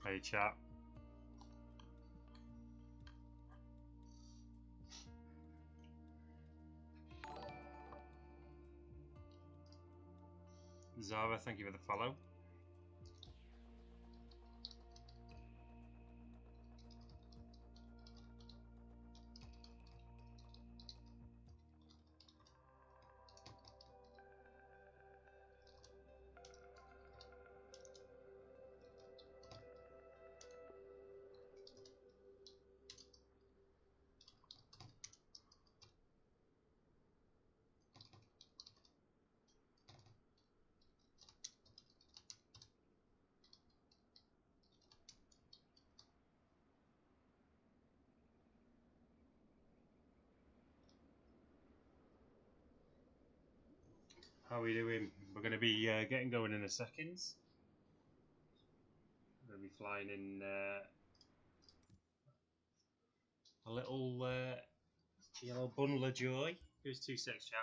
Hey chat. Zara, thank you for the follow. How are we doing? We're going to be getting going in a second. We're going to be flying in a little yellow bundle of joy. Here's 2 secs, chat.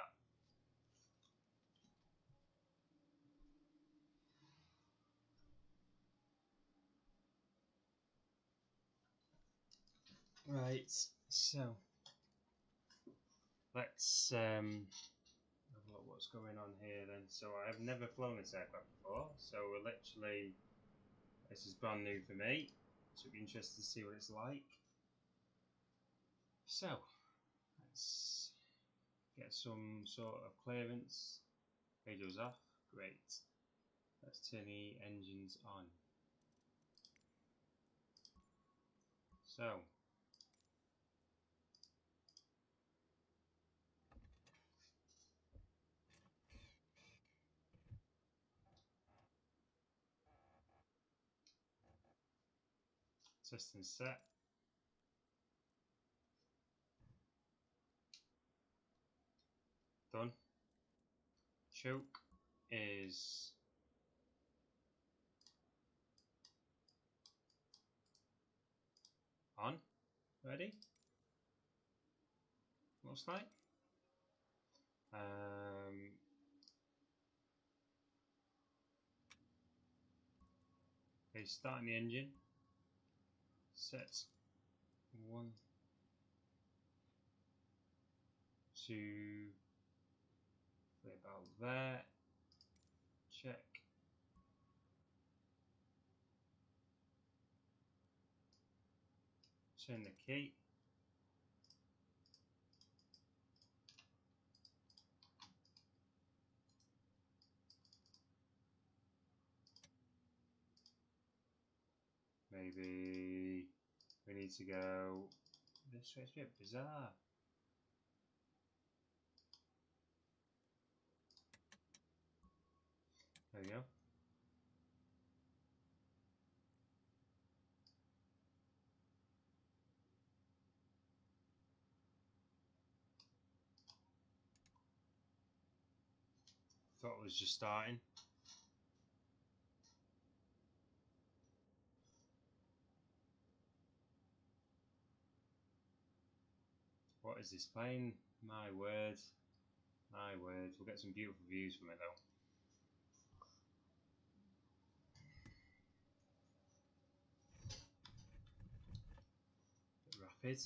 Right, so let's have a look what's going on here then. So I've never flown this aircraft before, so we're literally, this is brand new for me, so it'll be interesting to see what it's like. So let's get some sort of clearance. Radio's off, great. Let's turn the engines on. So system set. Done. Choke is on. Ready? Looks like. Okay, starting the engine. Set 1, 2, 3, about there. Check. Turn the key. Maybe we need to go this way. It's a bit bizarre. There we go. Thought it was just starting. What is this plane? My word. My word. We'll get some beautiful views from it though. Bit rapid.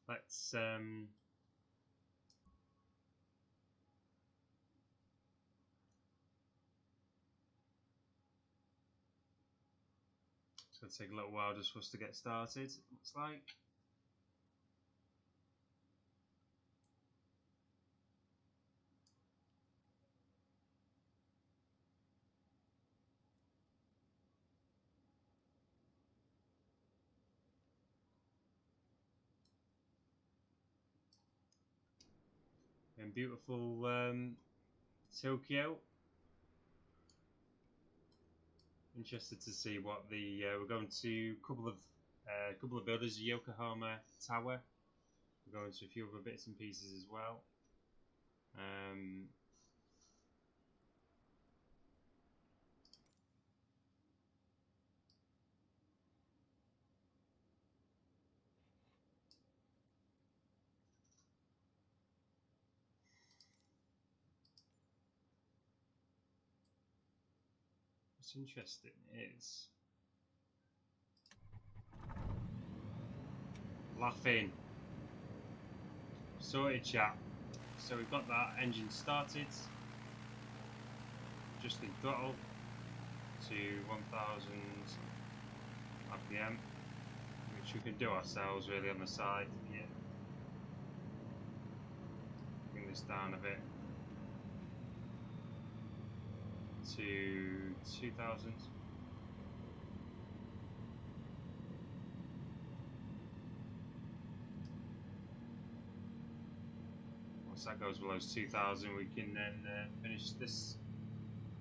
Let's so it's going to take a little while just for us to get started, it looks like. And beautiful Tokyo. Interested to see what the we're going to a couple of builders, Yokohama Tower. We're going to a few other bits and pieces as well. What's interesting is laughing. Sorted, chat. So we've got that engine started. Just in throttle to 1000 RPM, which we can do ourselves really on the side. Yeah. Bring this down a bit to 2000. Once that goes below 2000, we can then finish this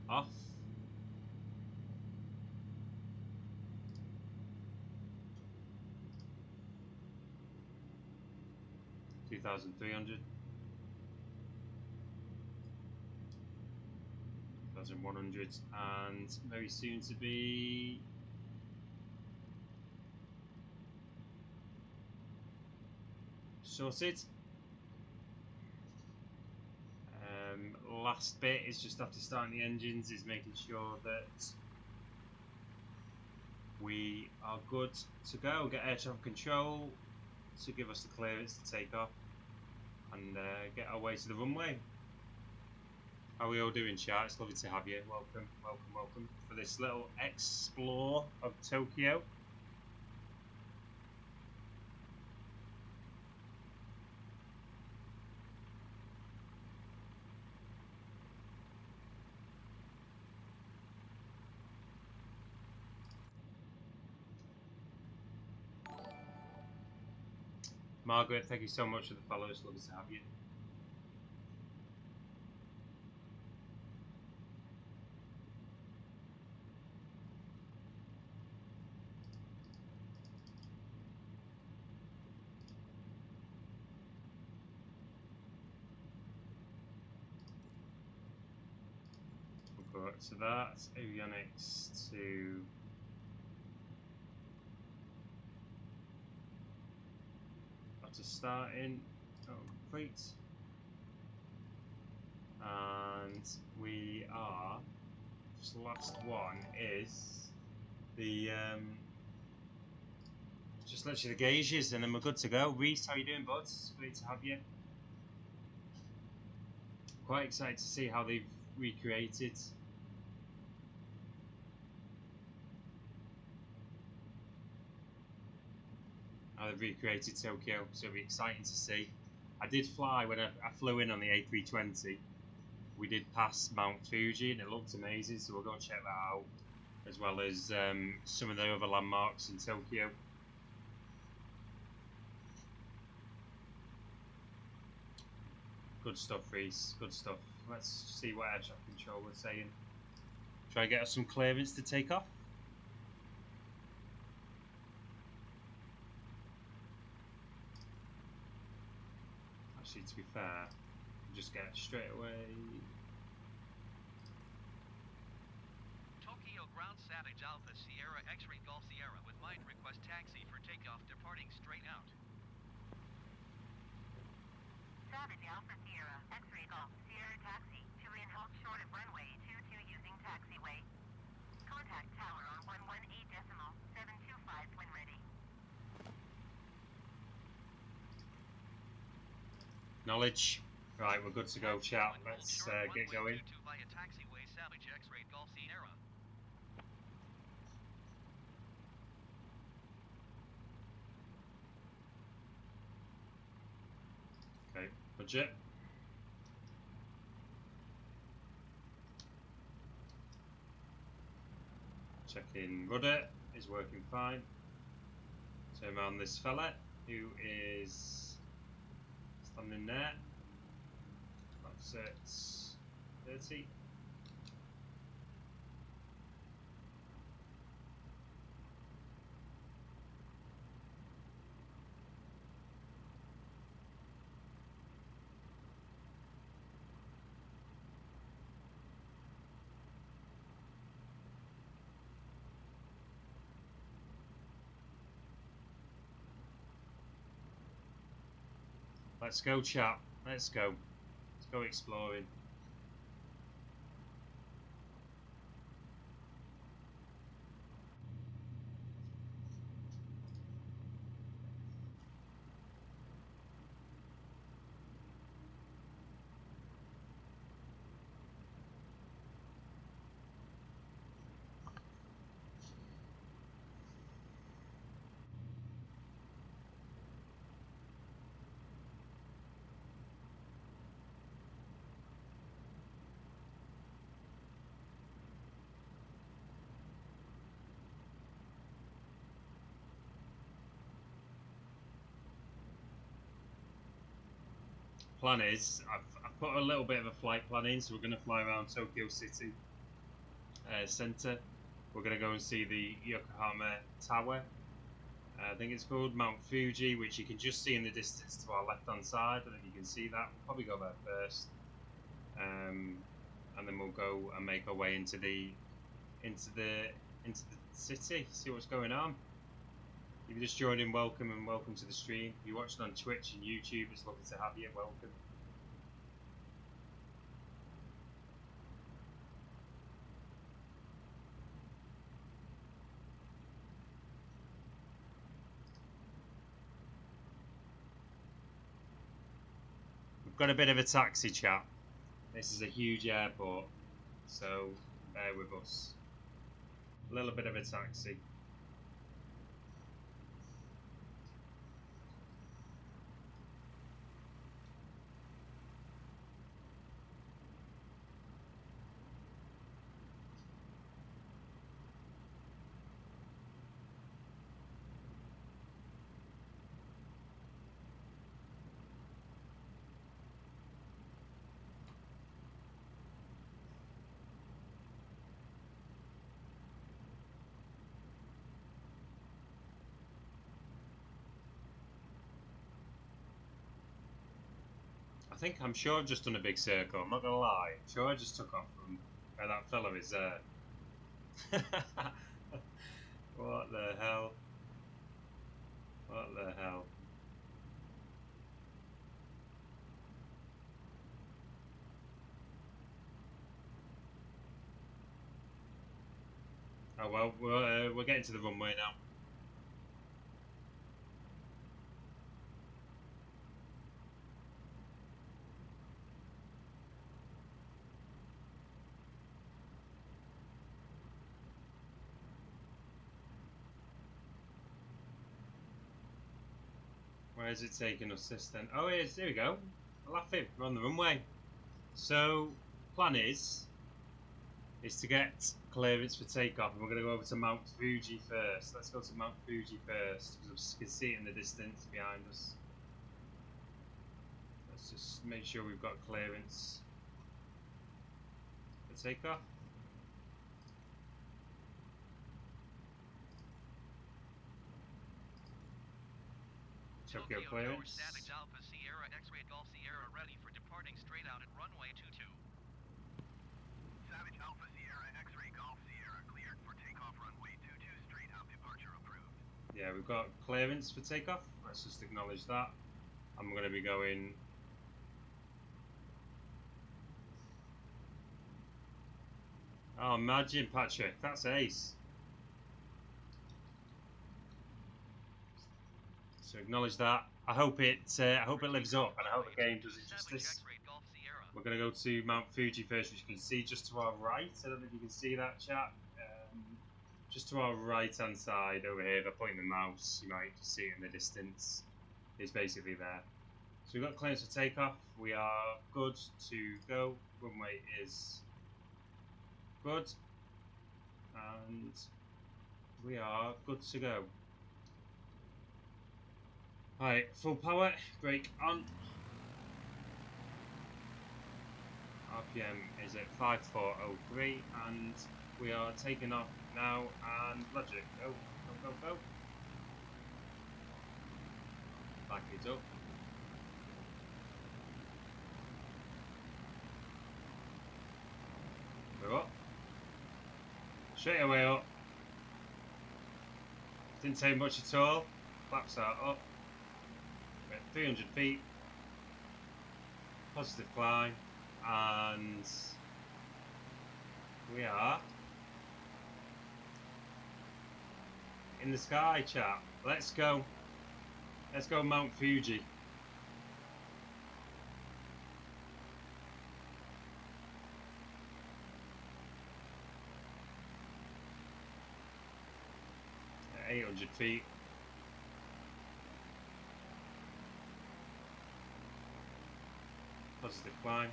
off. 2300, 2100, and very soon to be sorted. Last bit is just after starting the engines is making sure that we are good to go. Get air traffic control to give us the clearance to take off and get our way to the runway. How are we all doing, chat? It's lovely to have you. Welcome, welcome, welcome for this little explore of Tokyo. Margaret, thank you so much for the follow. It's lovely to have you. We'll go up to that. Avionics to starting. Oh, great. And we are just the last one is the just literally the gauges, and then we're good to go. Reese, how you doing, bud? Great to have you. Quite excited to see how they've recreated Tokyo, so it'll be exciting to see. I did fly when I flew in on the A320. We did pass Mount Fuji and it looked amazing, so we'll go and check that out, as well as some of the other landmarks in Tokyo. Good stuff, Reese, good stuff. Let's see what air traffic control we're saying. Try and get us some clearance to take off. Actually, to be fair, just get straight away. Tokyo Ground Savage Alpha Sierra X-Ray Golf Sierra with mind request taxi for takeoff departing straight out. Savage Alpha Sierra X-Ray Golf Sierra taxi to in hold short of runway 22 using taxiway. Contact tower on 118.725 when ready. Knowledge. Right, we're good to go, chat. Let's get going. Via taxiway Savage X-Ray Golf Sierra. Okay, budget. Checking rudder is working fine. Turn around this fella who is standing there. That's it. 30. Let's go, chap. Let's go. Let's go exploring. plan is I've put a little bit of a flight plan in, so we're going to fly around Tokyo City Center. We're going to go and see the Yokohama Tower. I think it's called Mount Fuji, which you can just see in the distance to our left hand side. I think you can see that. We'll probably go there first, and then we'll go and make our way into the city, see what's going on. If you just joined in, welcome, and welcome to the stream. If you're watching on Twitch and YouTube, it's lovely to have you. Welcome. We've got a bit of a taxi chat. This is a huge airport, so bear with us. A little bit of a taxi. I'm sure I've just done a big circle. I'm not gonna lie. I'm sure I just took off from where that fella is there. What the hell? What the hell? Oh well, we're getting to the runway now. Where is it taking us this then? Oh, here we go. Laughing, we're on the runway. So, plan is to get clearance for takeoff, and we're going to go over to Mount Fuji first. Let's go to Mount Fuji first, because we can see it in the distance behind us. Let's just make sure we've got clearance for takeoff. Tokyo clearance. Savage Alpha Sierra X-ray Golf Sierra ready for departing straight out at runway 22. Savage Alpha Sierra X-ray Golf Sierra cleared for takeoff runway 22 straight out, departure approved. Yeah, we've got clearance for takeoff. Let's just acknowledge that. I'm going to be going. Oh, imagine, Patrick, that's ace. So acknowledge that. I hope it lives up, and I hope the game does it justice. We're going to go to Mount Fuji first, which you can see just to our right. I don't know if you can see that, chat. Just to our right-hand side over here, if I point the mouse, you might just see it in the distance. It's basically there. So we've got clearance for takeoff. We are good to go. Runway is good, and we are good to go. Right, full power, brake on. RPM is at 5403, and we are taking off now. And logic, go, go, go, go. Back it up. We're up. Straight away up. Didn't take much at all. Flaps are up. We're at 300 feet. Positive climb. And we are in the sky, chat. Let's go. Let's go Mount Fuji. At 800 feet. Positive climb.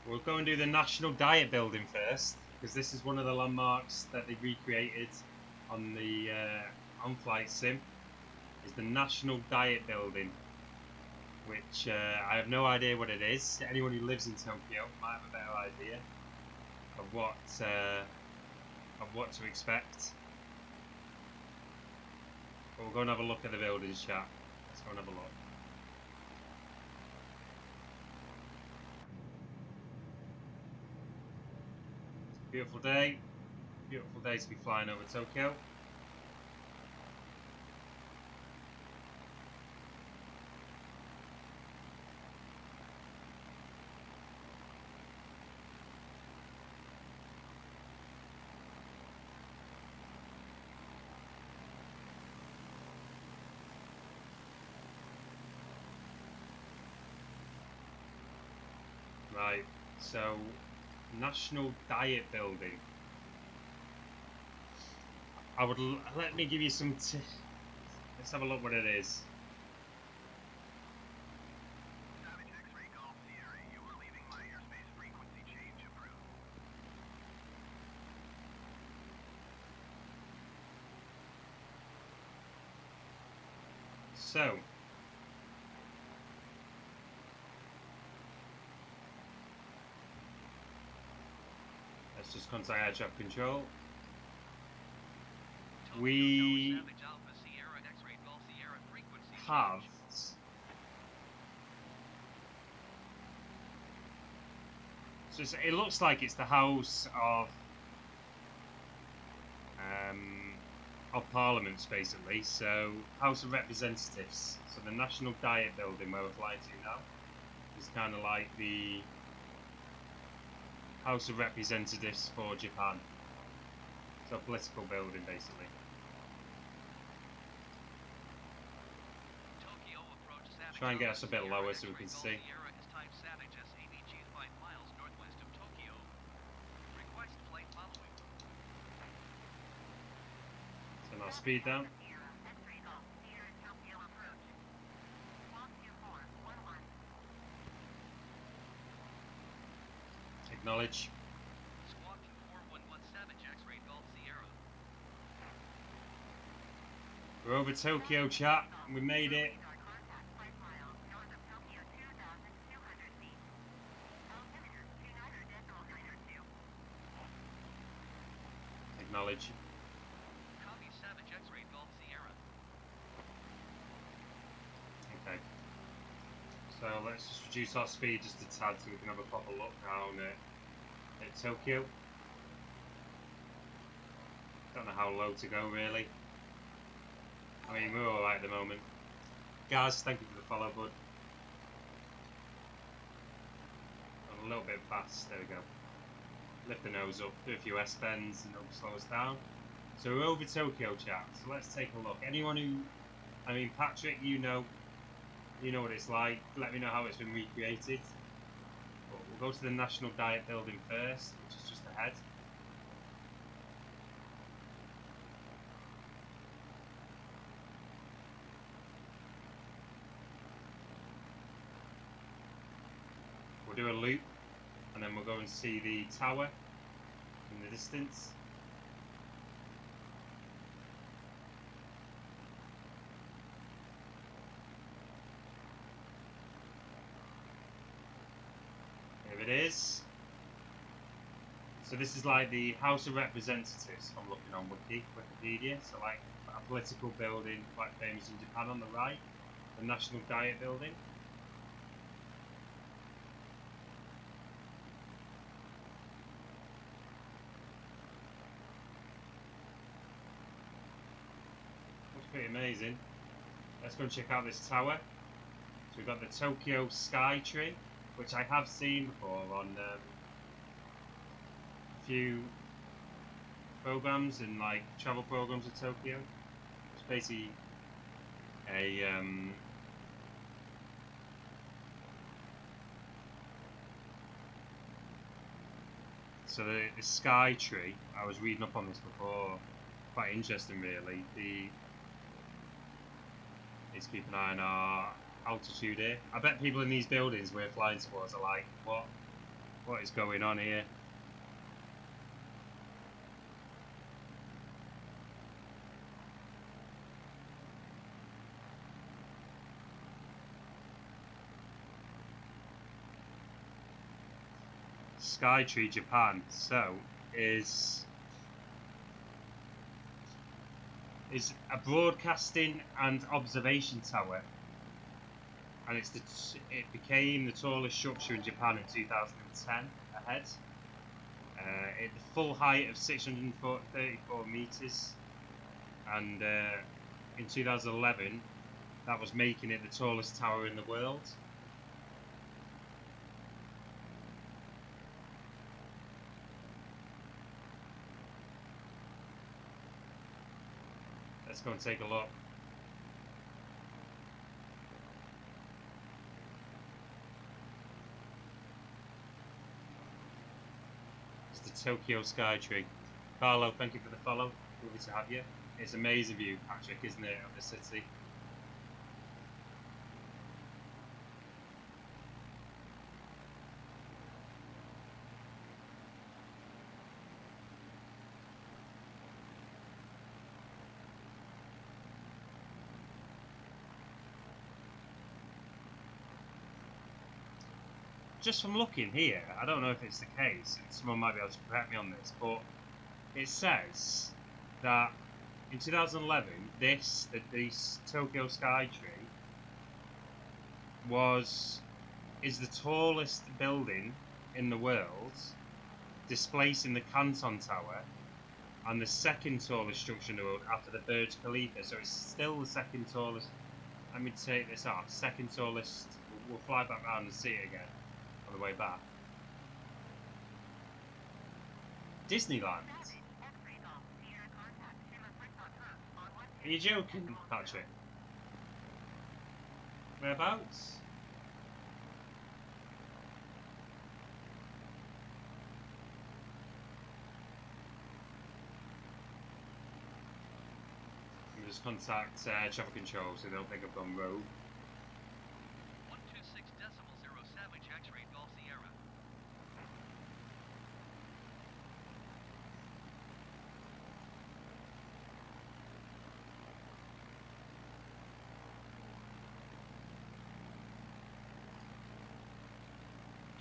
We'll go and do the National Diet Building first, because this is one of the landmarks that they recreated on the on-flight sim. Is the National Diet Building, which I have no idea what it is. Anyone who lives in Tokyo might have a better idea of what to expect. But we'll go and have a look at the buildings, chat. Let's go and have a look. Beautiful day. Beautiful day to be flying over Tokyo. Right, so National Diet Building. Let me give you some let's have a look what it is. Savage X-Ray Golf Sierra, you are leaving my airspace. Frequency change approved. So let's just contact air traffic control. We have so it looks like it's the House of Parliaments, basically. So House of Representatives. So the National Diet Building where we're flying to now is kind of like the House of Representatives for Japan. So a political building, basically. Try and get us a bit lower so we can see. Turn our speed down. Acknowledge. We're over Tokyo, chat. We made it. Acknowledge. Okay. So let's just reduce our speed just a tad so we can have a proper look down at Tokyo. Don't know how low to go really. I mean, we're alright at the moment. Guys, thank you for the follow, bud. I'm a little bit fast, there we go. Lift the nose up, do a few S-bends and it'll slow us down. So we're over Tokyo, chat, so let's take a look. Anyone who, I mean, Patrick, you know what it's like. Let me know how it's been recreated. But we'll go to the National Diet Building first, which is just ahead. We'll do a loop, and then we'll go and see the tower in the distance. Here it is. So this is like the House of Representatives, I'm looking on Wikipedia, so like a political building quite famous in Japan on the right, the National Diet Building. Pretty amazing. Let's go and check out this tower. So we've got the Tokyo Sky Tree, which I have seen before on a few programs and like travel programs of Tokyo. It's basically a so the Sky Tree. I was reading up on this before. Quite interesting, really. Let's keep an eye on our altitude here. I bet people in these buildings we're flying towards are like, what? what is going on here. Skytree Japan, so is a broadcasting and observation tower, and it became the tallest structure in Japan in 2010 ahead. At the full height of 634 meters, and in 2011 that was making it the tallest tower in the world. Let's go and take a look. It's the Tokyo Skytree. Carlo, thank you for the follow. Lovely to have you. It's an amazing view, Patrick, isn't it, of the city? Just from looking here, I don't know if it's the case, and someone might be able to correct me on this, but it says that in 2011, this Tokyo Skytree is the tallest building in the world, displacing the Canton Tower, and the second tallest structure in the world after the Burj Khalifa. So it's still the second tallest. Let me take this off. Second tallest. We'll fly back around and see it again on the way back. Disneyland. Are you joking, Patrick? Whereabouts? Let me just contact traffic control so they don't think I've gone rogue. 126.0 Savage X-ray Golf Sierra.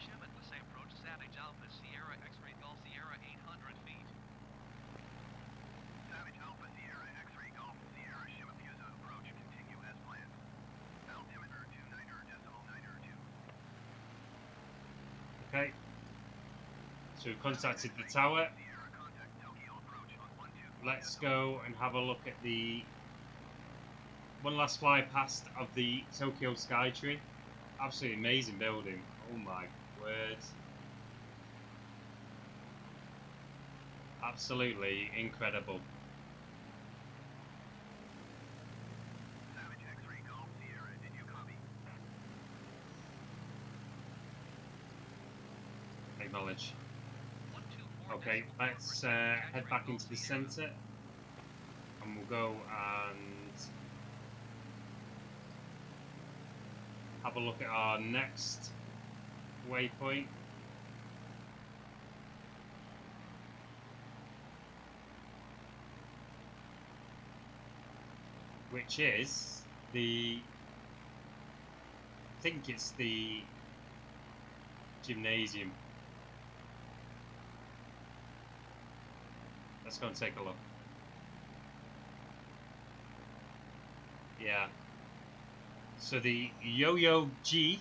Shimmick the same approach Savage Alpha Sierra X-ray Golf Sierra 800 feet. Savage Alpha Sierra X-ray Golf Sierra Shimappusa approach continue as planned. Altimeter 29.902. Okay. So we've contacted the tower. Sierra contact Tokyo approach on 124. Let's go and have a look at the one last fly past of the Tokyo Skytree. Absolutely amazing building. Oh my word. Absolutely incredible. Savage X-ray Golf Sierra, did you copy? Acknowledge. 124. Okay, let's head back into the centre, and we'll go and have a look at our next waypoint. Which is the, I think it's the gymnasium. Let's go and take a look. Yeah. So the Yo-Yo G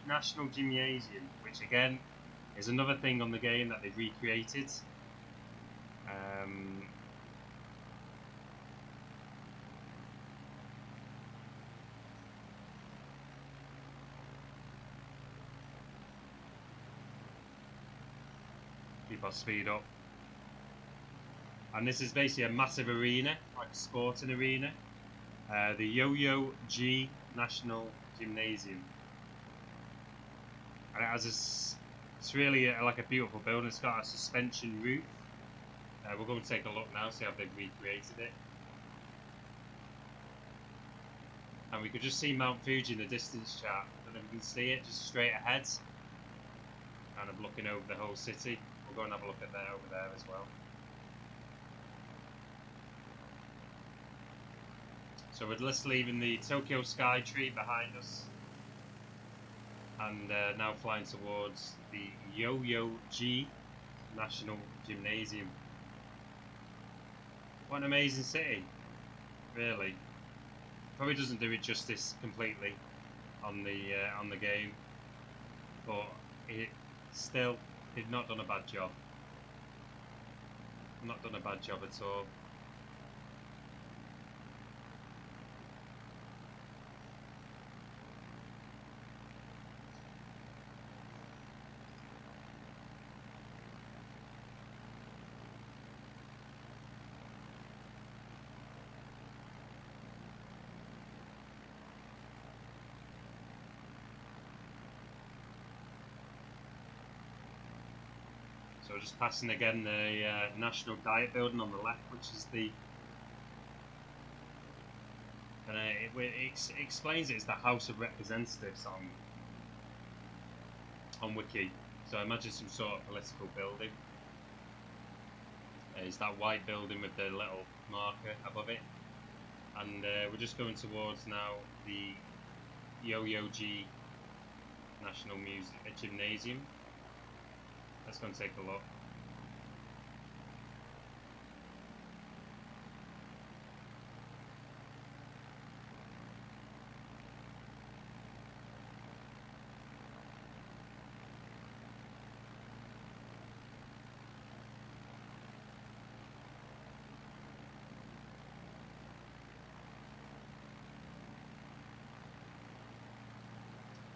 National Gymnasium, which again is another thing on the game that they've recreated. Keep our speed up. And this is basically a massive arena, like a sporting arena. The Yo-Yo G National Gymnasium. And it has it's really like a beautiful building. It's got a suspension roof. We'll go and take a look now, see how they've recreated it. And we could just see Mount Fuji in the distance, chat. I don't know if you can see it, just straight ahead. kind of looking over the whole city. We'll go and have a look at that over there as well. So we're just leaving the Tokyo Sky Tree behind us, and now flying towards the Yo-Yo-Ji National Gymnasium. What an amazing city, really. Probably doesn't do it justice completely on the game, but it still did not done a bad job. Not done a bad job at all. So just passing again the National Diet Building on the left, which is the, and it explains it as the House of Representatives on Wiki. So I imagine some sort of political building. It's that white building with the little marker above it, and we're just going towards now the Yo-Yo-Ji National Gymnasium. Let's go and take a look.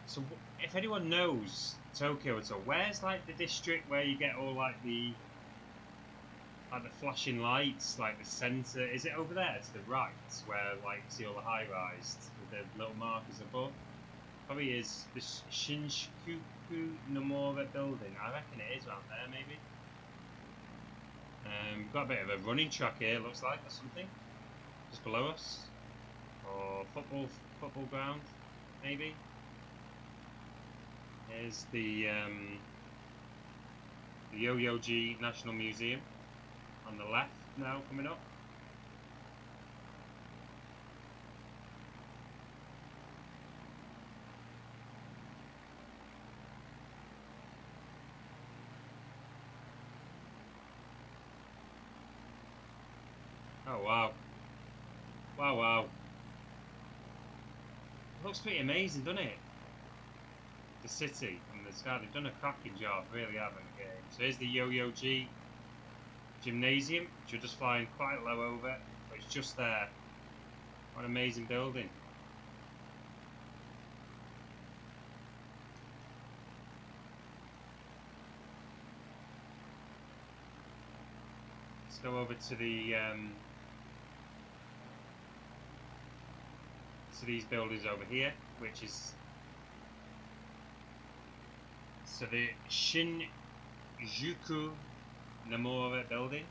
So if anyone knows Tokyo at all, where's like the district where you get all like the flashing lights, like the centre? Is it over there to the right, where like you see all the high rise with the little markers above? Probably is the Shinjuku Nomura building. I reckon it is around there, maybe. We've got a bit of a running track here, looks like, or something, just below us, or football ground, maybe. Here's the Yo-Yo-Ji National Museum on the left now coming up. Oh wow. Wow, wow. It looks pretty amazing, doesn't it? The city and the sky, they've done a cracking job, really have in the game. So here's the Yo-Yo-Ji Gymnasium, which you're just flying quite low over, but it's just there. What an amazing building. Let's go over to the to these buildings over here, which is so the Shinjuku Nomura building.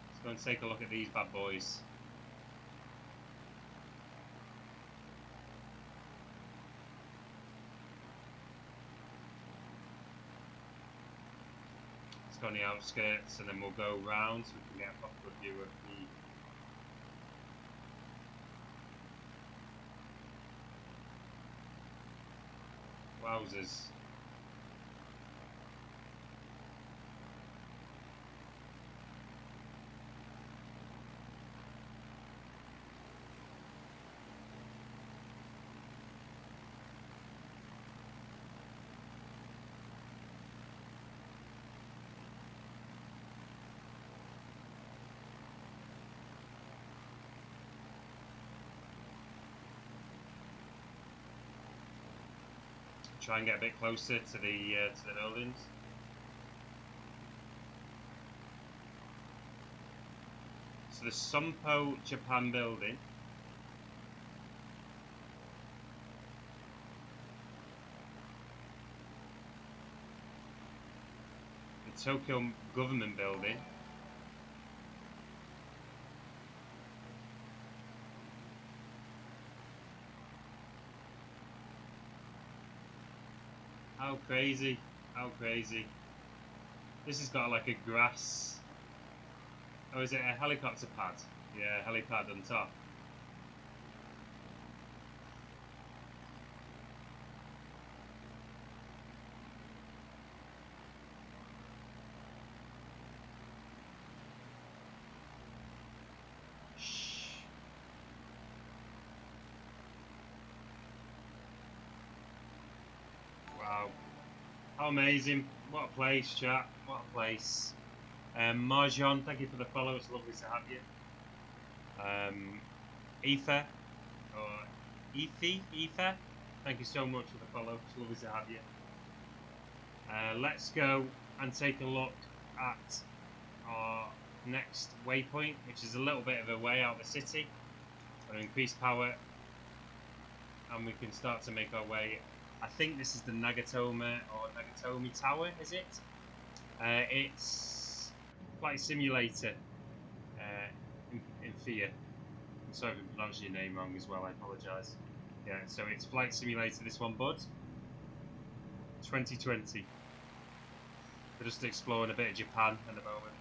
Let's go and take a look at these bad boys. Let's go on the outskirts and then we'll go round so we can get a proper view of the wowzers. Try and get a bit closer to the buildings. So the Sompo Japan building. The Tokyo government building. How crazy. How crazy. This has got like a grass. Oh, is it a helicopter pad? Yeah, helipad on top. Shh. Wow. How amazing. What a place, chat. What a place. Marjan, thank you for the follow. It's lovely to have you. Aoife, or Aoife, thank you so much for the follow. It's lovely to have you. Let's go and take a look at our next waypoint, which is a little bit of a way out of the city. We're going to increase power, and we can start to make our way. I think this is the Nagatomi Tower, is it? It's Flight Simulator in Fear. I'm sorry if I'm pronouncing your name wrong as well, I apologise. Yeah, so it's Flight Simulator, this one, bud. 2020. We're just exploring a bit of Japan at the moment.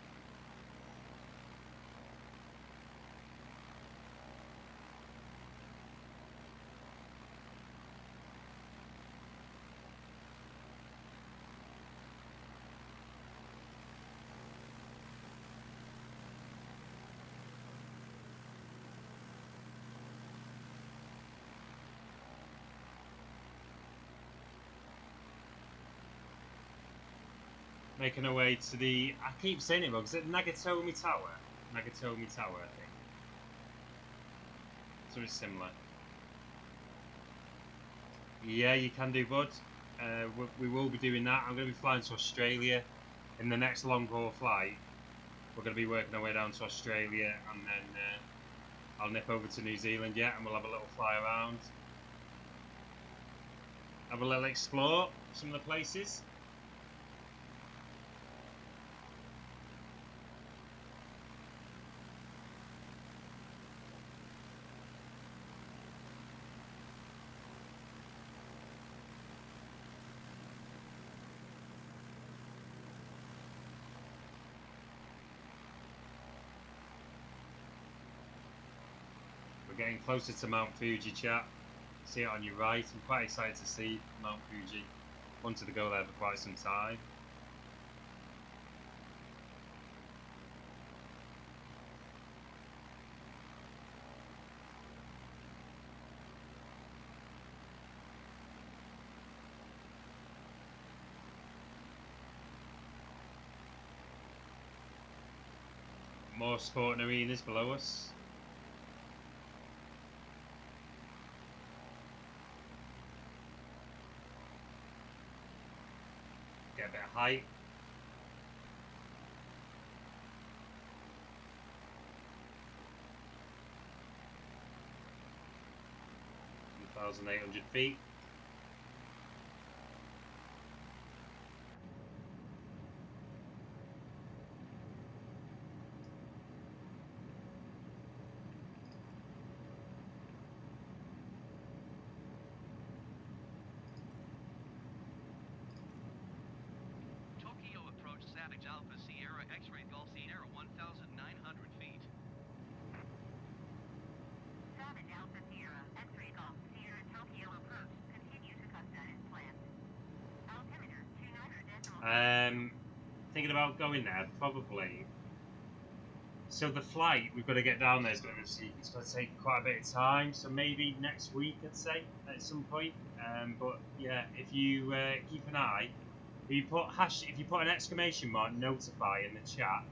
Making our way to the, I keep saying it wrong, is it Nagatomi Tower? Nagatomi Tower, I think. So it's similar. Yeah, you can do, bud. We will be doing that. I'm going to be flying to Australia in the next long haul flight. We're going to be working our way down to Australia, and then I'll nip over to New Zealand, yeah, and we'll have a little fly around. Have a little explore some of the places. Getting closer to Mount Fuji, chat. See it on your right. I'm quite excited to see Mount Fuji. Wanted to go there for quite some time. More sporting arenas below us. Get a bit of height. (1,800 feet). Savage Alpha Sierra X-Ray Golf Sierra 1,900 feet. Savage Alpha Sierra X-Ray Golf Sierra Tokyo approach. Continue to Costa as planned. Altimeter 29 decimal. Thinking about going there, probably. So the flight we've got to get down there is going to take quite a bit of time. So maybe next week, I'd say, at some point. But yeah, if you keep an eye. If you put an exclamation mark notify in the chat,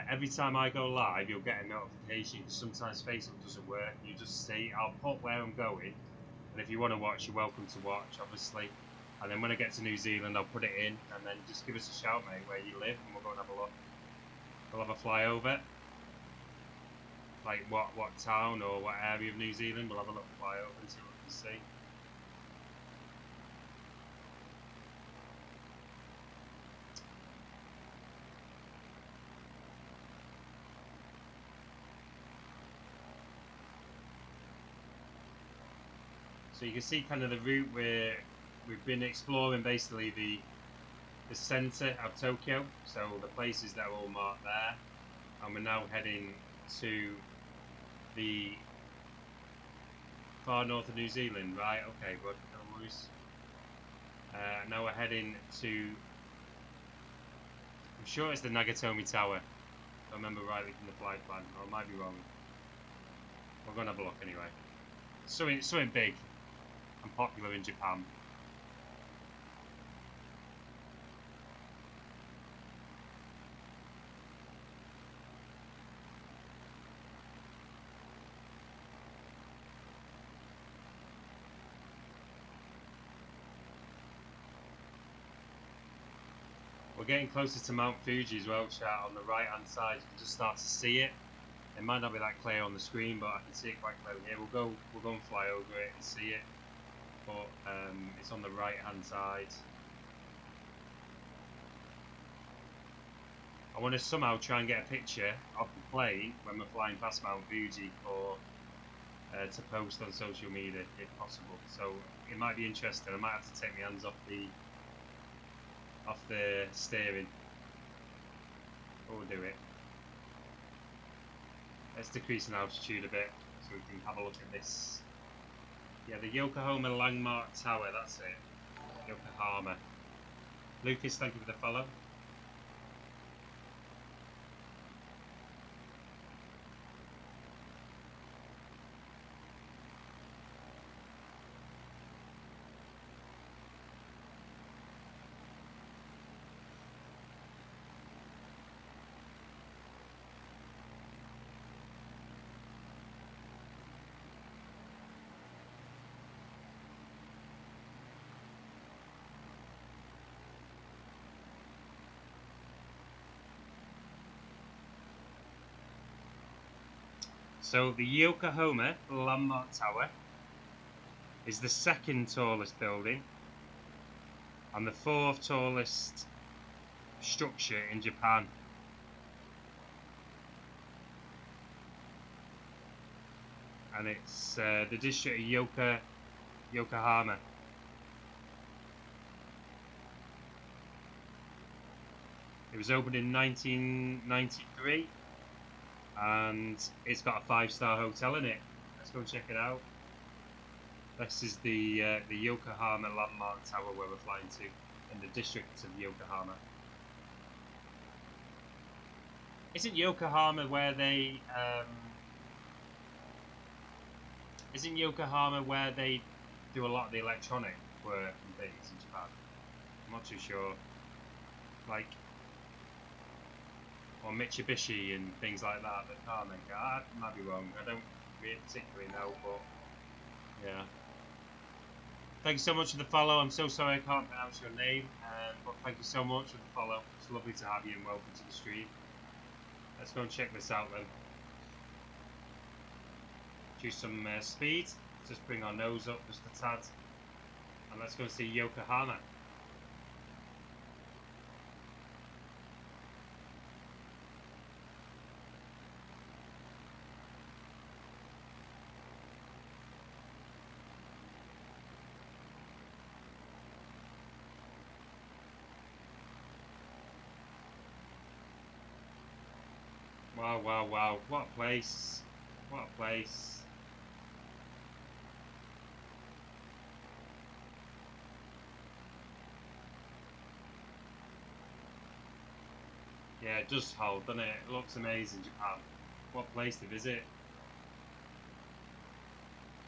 every time I go live, you'll get a notification. Because sometimes Facebook doesn't work. You just see, I'll put where I'm going, and if you want to watch, you're welcome to watch, obviously. And then when I get to New Zealand, I'll put it in, and then just give us a shout, mate, where you live, and we'll go and have a look. We'll have a flyover, like what town or what area of New Zealand. We'll have a little flyover and see what we can see. So you can see kind of the route we're we've been exploring basically the centre of Tokyo, so the places that are all marked there, and we're now heading to the far north of New Zealand, right? Okay, good, no worries. Now we're heading to, I'm sure it's the Nagatomi Tower, if I remember rightly from the flight plan, or I might be wrong. We're going to have a look anyway. Something big and popular in Japan. We're getting closer to Mount Fuji as well, chat, on the right hand side. You can just start to see it. It might not be that clear on the screen, but I can see it quite clearly here. We'll go and fly over it and see it. But it's on the right hand side. I want to somehow try and get a picture of the plane when we're flying past Mount Fuji for to post on social media if possible. So it might be interesting. I might have to take my hands off the steering. Or we'll do it. Let's decrease in altitude a bit so we can have a look at this. Yeah, the Yokohama Landmark Tower, that's it. Yokohama. Lucas, thank you for the follow. So the Yokohama Landmark Tower is the second tallest building and the fourth tallest structure in Japan. And it's the district of Yokohama. It was opened in 1993. And it's got a 5-star hotel in it. Let's go check it out. This is the Yokohama Landmark Tower where we're flying to, in the district of Yokohama. Isn't Yokohama where they do a lot of the electronic work and things in Japan? I'm not too sure. Like, or Mitsubishi and things like that can't make it. I might be wrong. I don't really particularly know, but yeah. Thank you so much for the follow. I'm so sorry I can't pronounce your name, but thank you so much for the follow. It's lovely to have you and welcome to the stream. Let's go and check this out then. Do some speed. Just bring our nose up just a tad, and let's go and see Yokohama. Wow, wow, wow. What a place. What a place. Yeah, it does hold, doesn't it? It looks amazing, Japan. What a place to visit.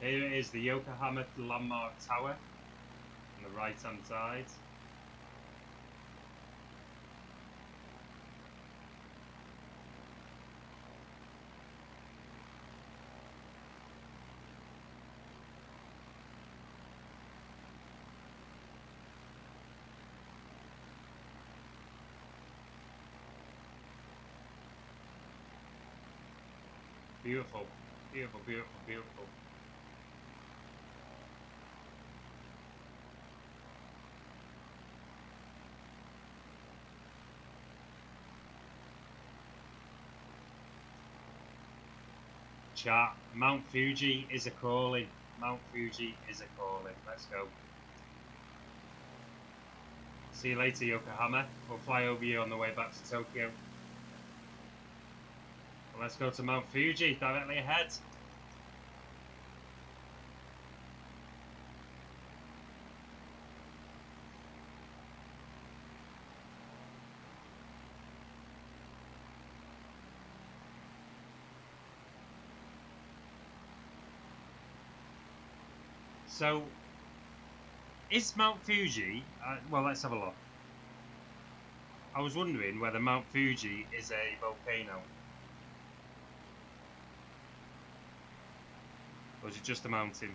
Here it is, the Yokohama Landmark Tower on the right hand side. Beautiful, beautiful, beautiful, beautiful. Chat, Mount Fuji is a calling. Mount Fuji is a calling. Let's go. See you later, Yokohama. We'll fly over you on the way back to Tokyo. And let's go to Mount Fuji, directly ahead. So, is Mount Fuji... well, let's have a look. I was wondering whether Mount Fuji is a volcano. Or is it just a mountain?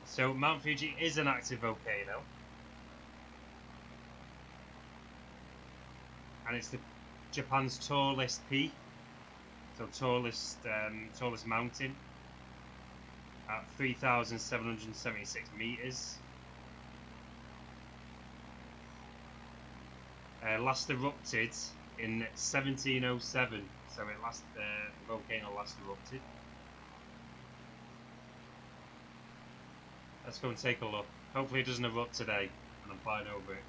So, Mount Fuji is an active volcano. And it's Japan's tallest peak. So, tallest mountain. At 3,776 meters. Last erupted in 1707. So the volcano last erupted. Let's go and take a look. Hopefully it doesn't erupt today, and I'm flying over it.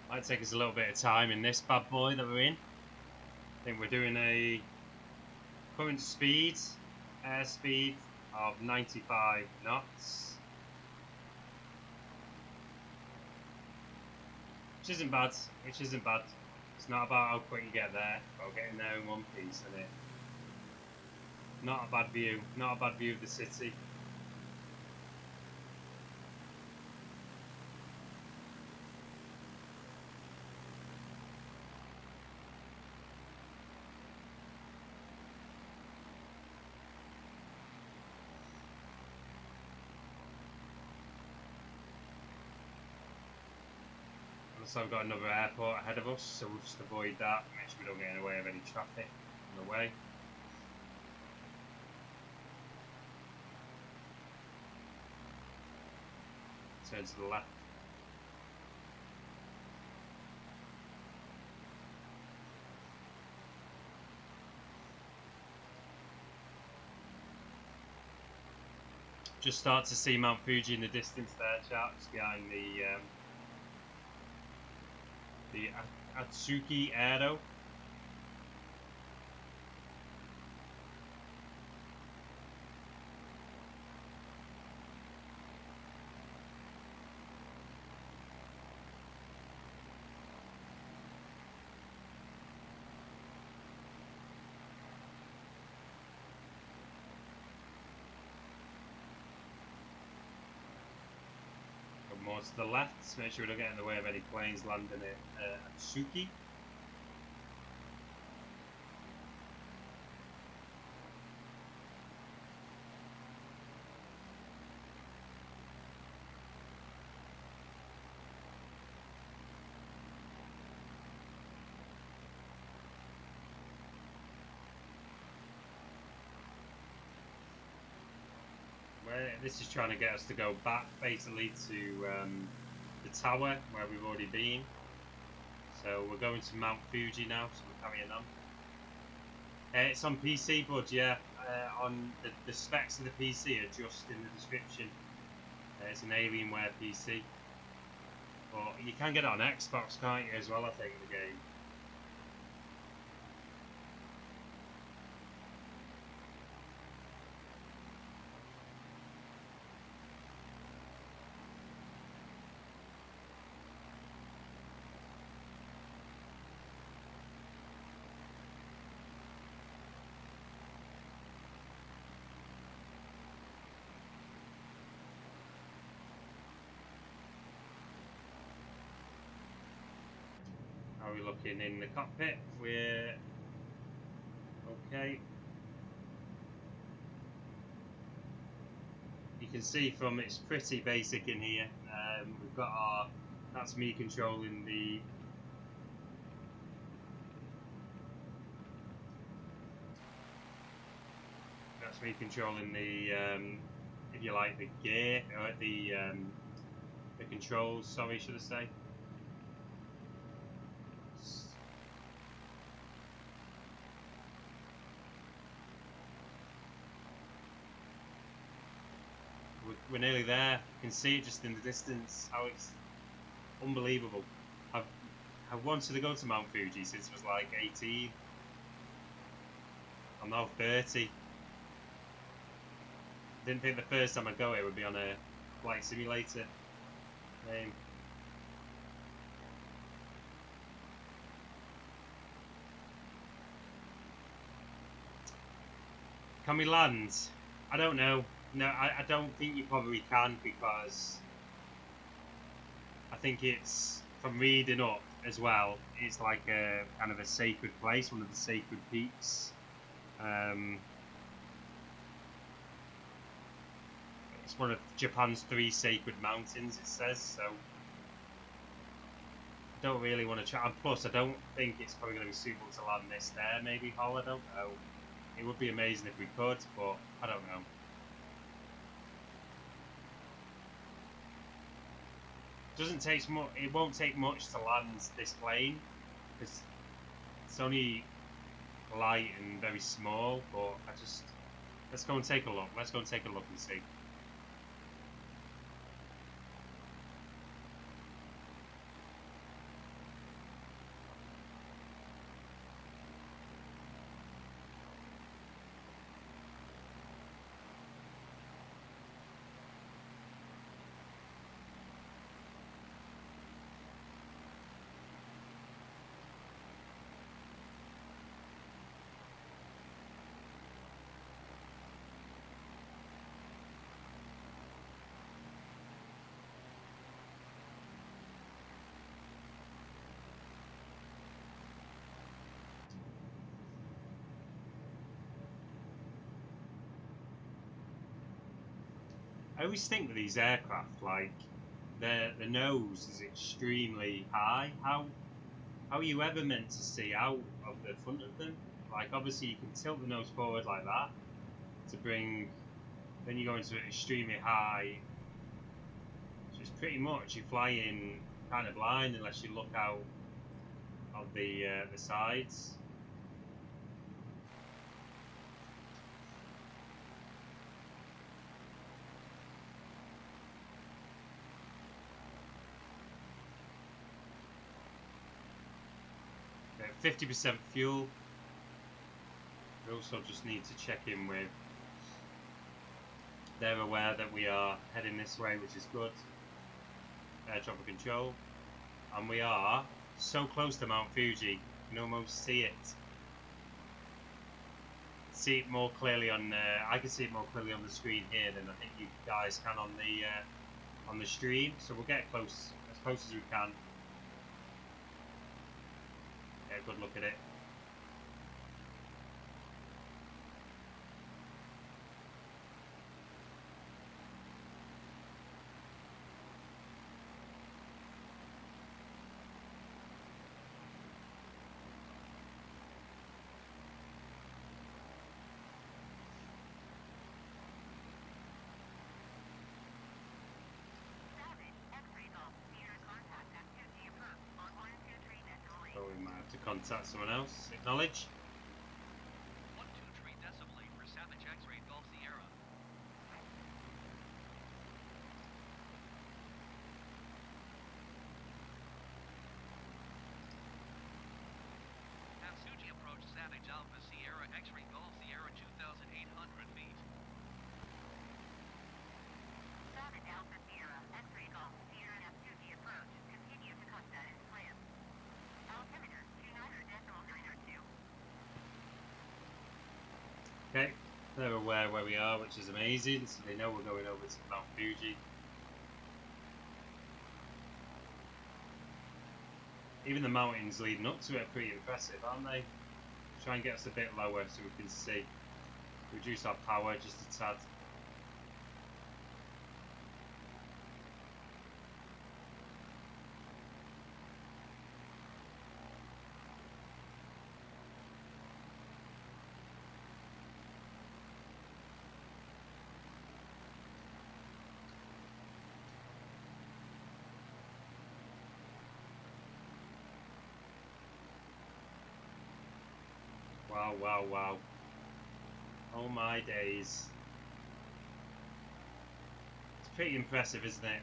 Might take us a little bit of time in this bad boy that we're in. I think we're doing a current speed, airspeed of 95 knots. Which isn't bad, It's not about how quick you get there, but getting there in one piece, isn't it? Not a bad view of the city. So I've got another airport ahead of us, so we'll just avoid that, make sure we don't get in the way of any traffic on the way. Turn to the left. Just start to see Mount Fuji in the distance there, chaps, behind the Atsuki Aero. More to the left, make sure we don't get in the way of any planes landing at Atsuki. This is trying to get us to go back basically to the tower where we've already been. So we're going to Mount Fuji now, so we're carrying on. It's on PC, bud, yeah. On the specs of the PC are just in the description. It's an Alienware PC. But you can get it on Xbox, can't you, as well, I think, the game. How are we looking in the cockpit? We're okay. You can see from it's pretty basic in here. We've got our, that's me controlling the if you like, the gear or the controls. Sorry, should I say? We're nearly there. You can see it just in the distance. How it's unbelievable. I've wanted to go to Mount Fuji since I was like 18. I'm now 30. Didn't think the first time I'd go here would be on a flight simulator. Can we land? I don't know. No, I don't think you probably can, because I think it's, from reading up as well, it's like a kind of a sacred place, one of the sacred peaks. It's one of Japan's 3 sacred mountains, it says, so I don't really want to try. And plus, I don't think it's probably going to be suitable to land this there, maybe, Hull, I don't know. It would be amazing if we could, but I don't know. It won't take much to land this plane, because it's only light and very small, but let's go and take a look. Let's go and take a look and see. I always think with these aircraft, like, the nose is extremely high. How are you ever meant to see out of the front of them? Like, obviously you can tilt the nose forward like that to bring, then you go into it extremely high. So it's pretty much you're flying kind of blind unless you look out of the sides. Okay, 50% fuel. We also just need to check in with, they're aware that we are heading this way, which is good. Air traffic control. And we are so close to Mount Fuji, you can almost see it. See it more clearly on, I can see it more clearly on the screen here than I think you guys can on the stream. So we'll get close as we can. Get a good look at it. So we might have to contact someone else. Acknowledge. 123 decimal 8 for Savage X-Ray Golf Sierra. Natsuji approach Savage Alpha Sierra X-Ray Golf Sierra 2,800 feet. Savage Alpha Sierra, X-ray Golf, Sierra Natsuki approach. Continue to contact as planned. Altimeter 29.902. Okay, they're aware where we are, which is amazing, so they know we're going over to Mount Fuji. Even the mountains leading up to it are pretty impressive, aren't they? Try and get us a bit lower so we can see. Reduce our power just a tad. Wow, wow, wow. Oh my days. It's pretty impressive, isn't it?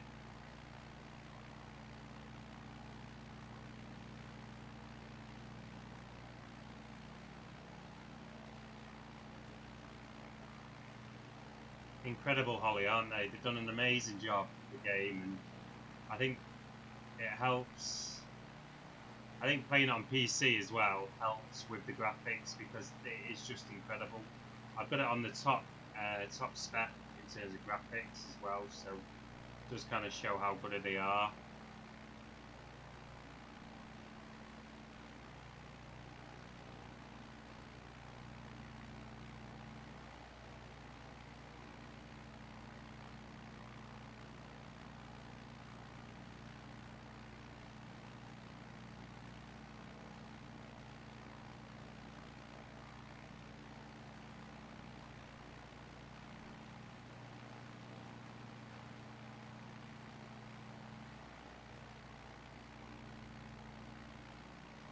Incredible, Holly, aren't they? They've done an amazing job with the game, and I think it helps. I think playing it on PC as well helps with the graphics because it is just incredible. I've got it on the top spec in terms of graphics as well, so it does kind of show how good they are.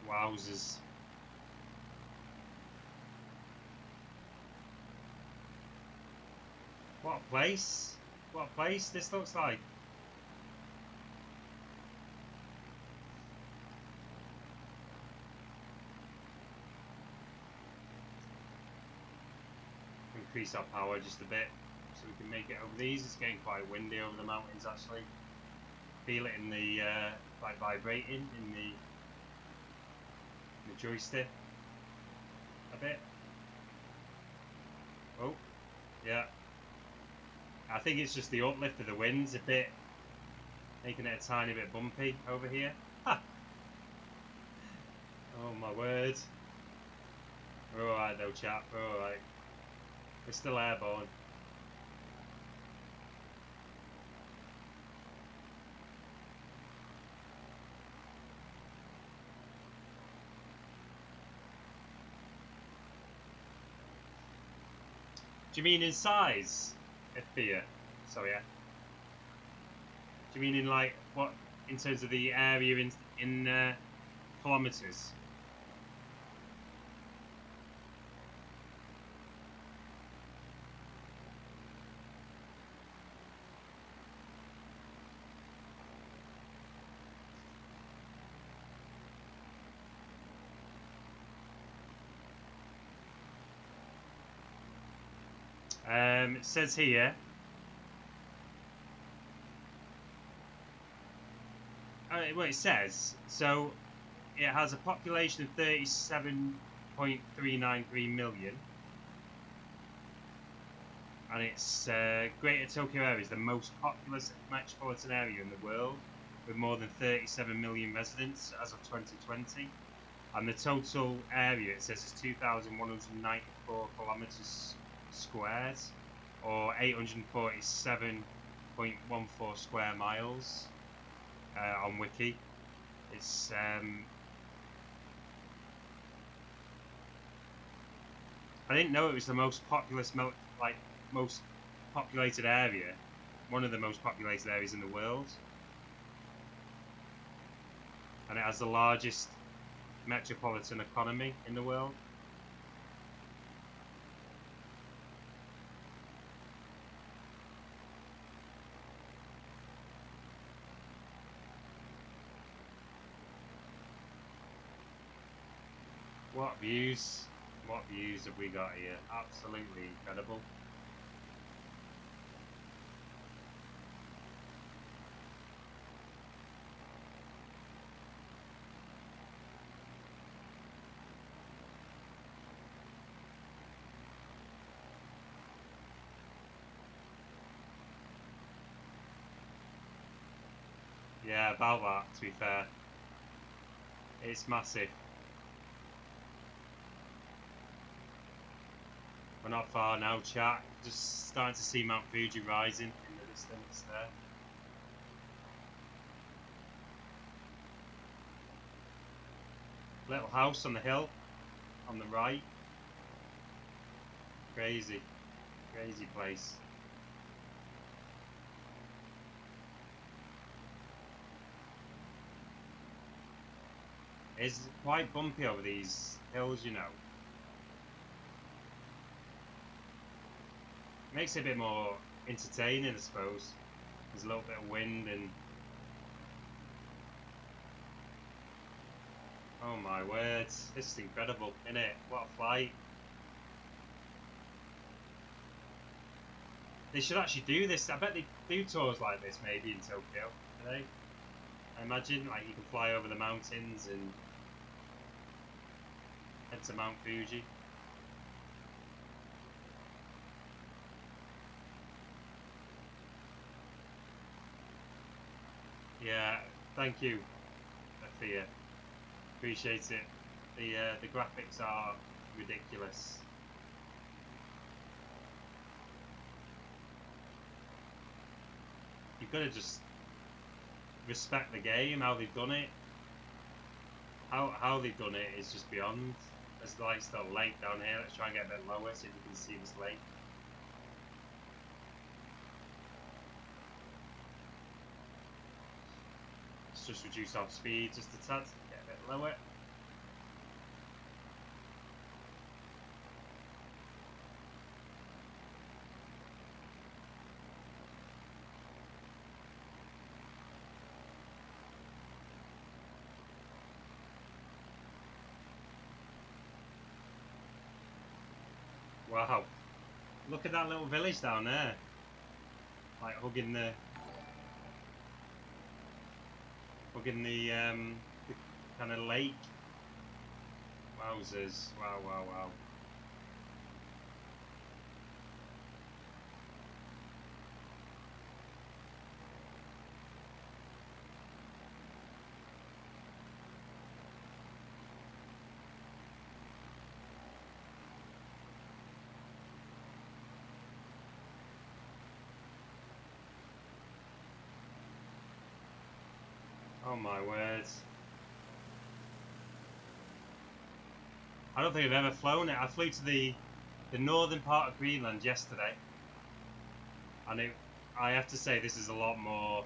Wowzers. What a place. What a place this looks like. Increase our power just a bit so we can make it over these. It's getting quite windy over the mountains actually. Feel it in the like vibrating in the joystick a bit. Oh, yeah. I think it's just the uplift of the wind's a bit making it a tiny bit bumpy over here. Ha! Oh my word. We're alright though, chap. We're alright. We're still airborne. Do you mean in size of fear? So yeah. Do you mean in like what in terms of the area in kilometers? It says here. Well, it says so. It has a population of 37.393 million, and its Greater Tokyo area is the most populous metropolitan area in the world, with more than 37 million residents as of 2020. And the total area, it says, is 2,194 kilometers squared, or 847.14 square miles on Wiki. It's I didn't know it was the most populous, most populated area, one of the most populated areas in the world, and it has the largest metropolitan economy in the world. What views have we got here? Absolutely incredible. Yeah, about that, to be fair. It's massive. We're not far now, chat. Just starting to see Mount Fuji rising in the distance there. Little house on the hill, on the right. Crazy, crazy place. It's quite bumpy over these hills, you know. Makes it a bit more entertaining, I suppose. There's a little bit of wind and... Oh my words, this is incredible, isn't it? What a flight. They should actually do this. I bet they do tours like this maybe in Tokyo, do they? I imagine, like, you can fly over the mountains and head to Mount Fuji. Yeah, thank you, Thea. Appreciate it. The graphics are ridiculous. You've got to just respect the game, how they've done it. How they've done it is just beyond. There's like still a lake down here. Let's try and get a bit lower so you can see this lake. Let's just reduce our speed just a tad, get a bit lower. Wow, look at that little village down there, like hugging the kind of lake. Wowzers, wow, wow, wow. Oh my words. I don't think I've ever flown it. I flew to the northern part of Greenland yesterday. And I have to say this is a lot more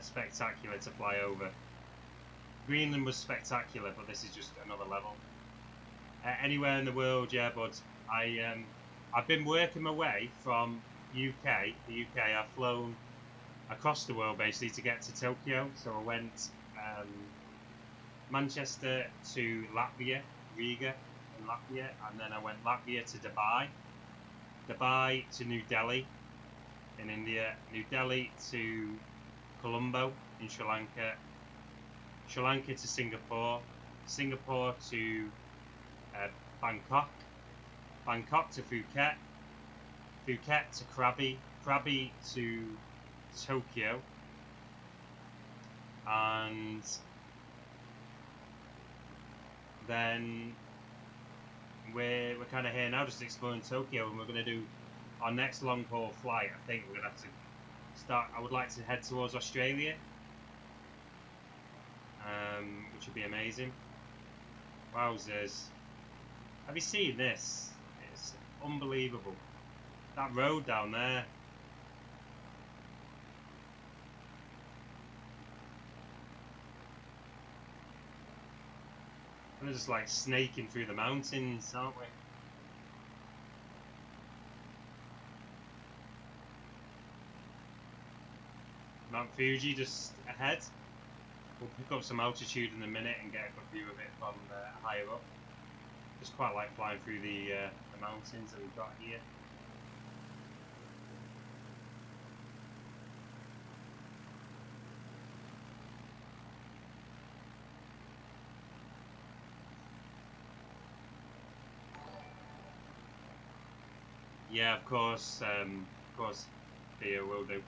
spectacular to fly over. Greenland was spectacular, but this is just another level. Anywhere in the world, yeah, but I've been working my way from the UK. I've flown across the world basically to get to Tokyo. So I went Manchester to Latvia, Riga in Latvia, and then I went Latvia to Dubai to New Delhi in India, New Delhi to Colombo in Sri Lanka, Sri Lanka to Singapore, Singapore to Bangkok, Bangkok to Phuket, Phuket to Krabi, Krabi to Tokyo, and then we're kind of here now just exploring Tokyo, and we're going to do our next long haul flight. I think we're going to have to start, I would like to head towards Australia, which would be amazing. Wowzers. Have you seen this? It's unbelievable. That road down there. We're just like snaking through the mountains, aren't we? Mount Fuji just ahead. We'll pick up some altitude in a minute and get a good view of it from higher up. Just quite like flying through the mountains that we've got here. Yeah, of course, Theo will do.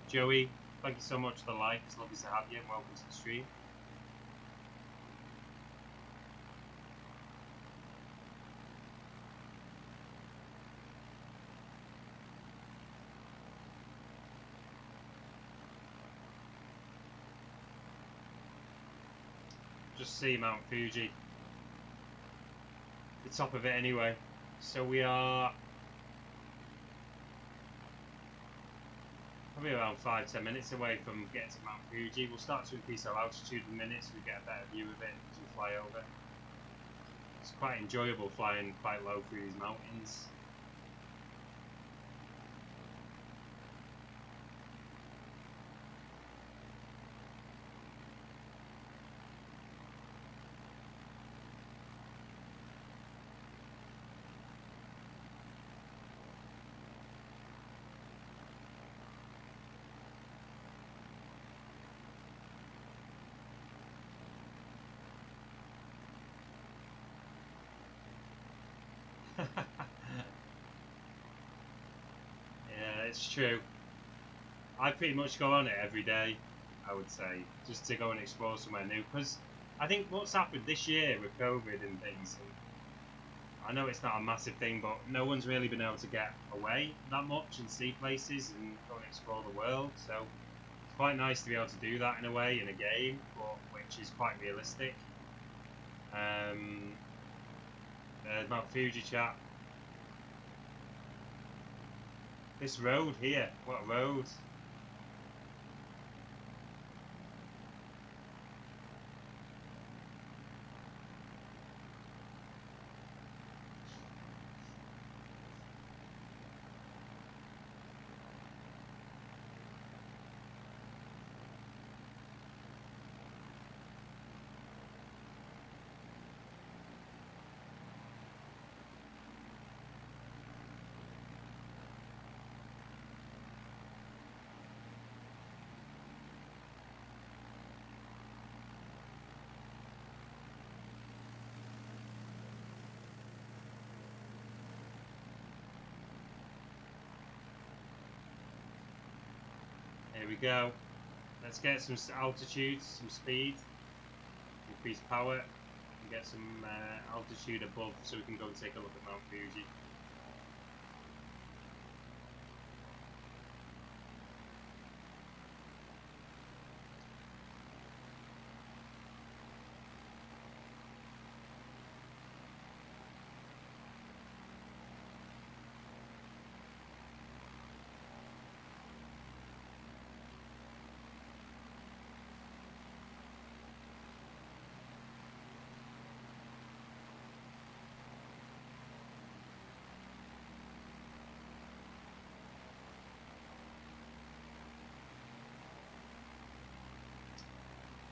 Joey, Thank you so much for the like. It's lovely to have you, and welcome to the stream. Just see Mount Fuji. The top of it anyway. So we are probably around 5-10 minutes away from getting to Mount Fuji. We'll start to increase our altitude in minutes so we get a better view of it as we fly over. It's quite enjoyable flying quite low through these mountains. Yeah, it's true. I pretty much go on it every day, I would say, just to go and explore somewhere new. Because I think what's happened this year with COVID and things, and I know it's not a massive thing, but no one's really been able to get away that much and see places and go and explore the world. So it's quite nice to be able to do that in a way in a game, but which is quite realistic. There's Mount Fuji chat. This road here, what a road. Here we go. Let's get some altitude, some speed, increase power, and get some altitude above so we can go and take a look at Mount Fuji.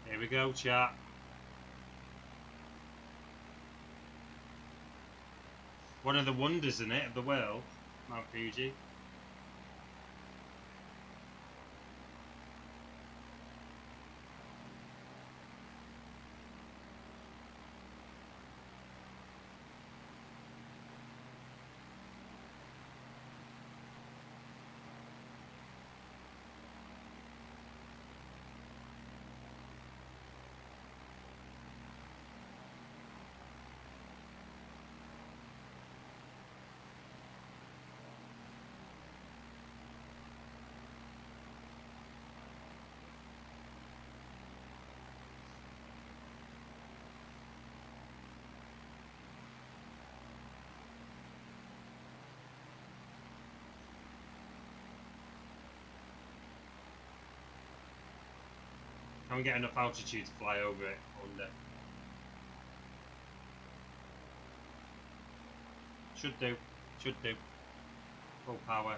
Here we go, chat. One of the wonders in it of the world, Mount Fuji. Can we get enough altitude to fly over it under? Should do. Should do. Full power.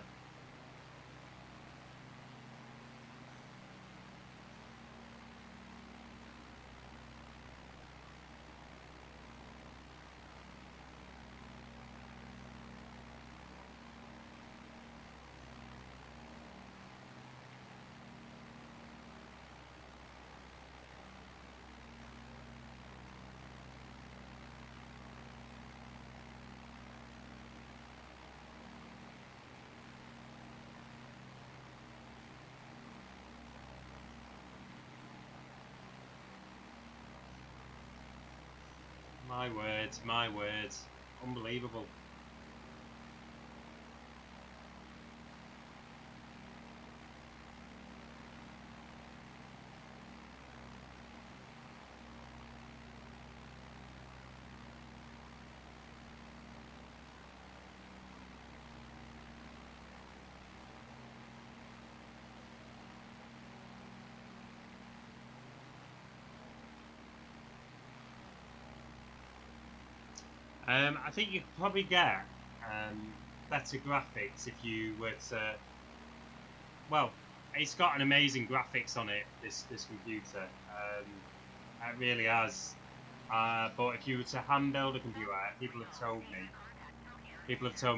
My words, my words. Unbelievable. I think you could probably get better graphics if you were to. Well, it's got an amazing graphics on it. This computer, it really has. But if you were to hand build a computer, people have told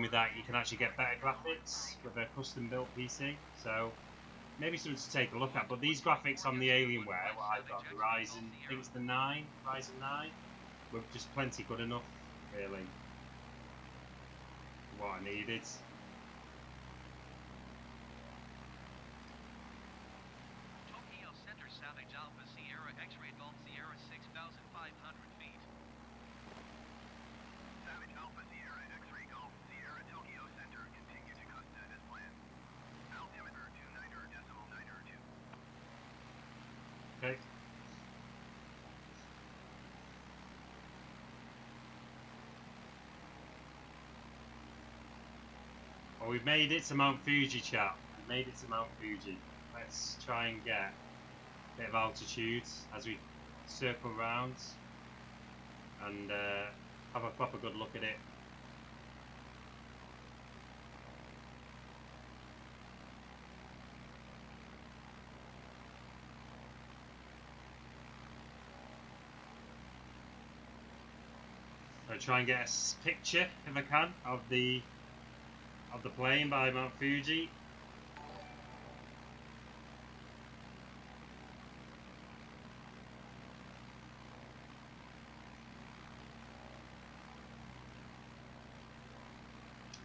me that you can actually get better graphics with a custom built PC. So maybe something to take a look at. But these graphics on the Alienware, what I've got, the Ryzen, I think it's the Ryzen 9, were just plenty good enough, really, for what I needed. Tokyo Center Savage Alpha Sierra X-Ray Golf Sierra 6,500 feet. Savage Alpha Sierra X-Ray Golf Sierra Tokyo Center continue to cut set as planned. Altimeter 29.902. Okay. Well, we've made it to Mount Fuji, chap. We've made it to Mount Fuji. Let's try and get a bit of altitude as we circle round and have a proper good look at it. I'll try and get a picture, if I can, of the plane by Mount Fuji.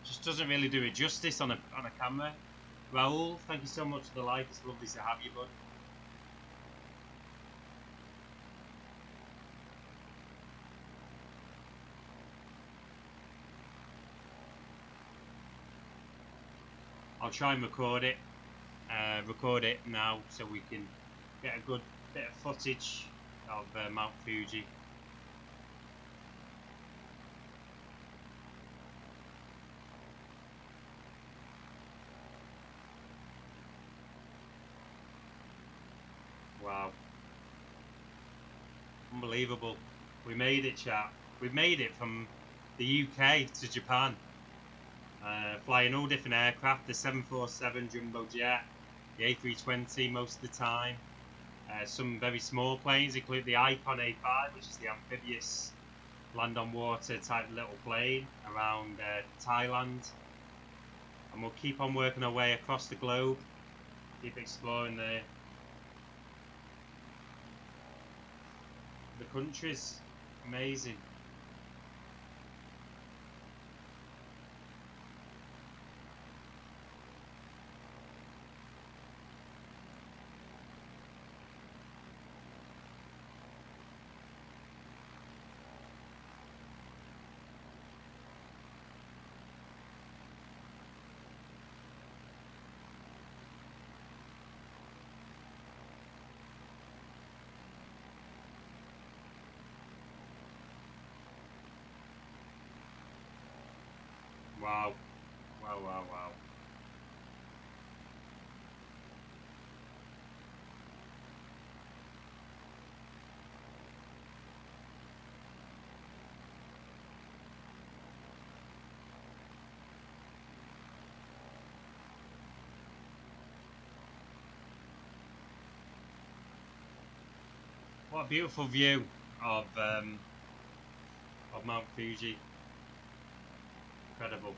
Just doesn't really do it justice on a camera. Raoul, thank you so much for the like. It's lovely to have you, bud. I'll try and record it now so we can get a good bit of footage of Mount Fuji. Wow. Unbelievable. We made it, chat. We made it from the UK to Japan. Flying all different aircraft, the 747 jumbo jet, the A320 most of the time, some very small planes, including the Icon A5, which is the amphibious land on water type little plane around Thailand. And we'll keep on working our way across the globe, keep exploring the countries. Amazing. Wow. Wow, wow, wow. What a beautiful view of Mount Fuji. Incredible.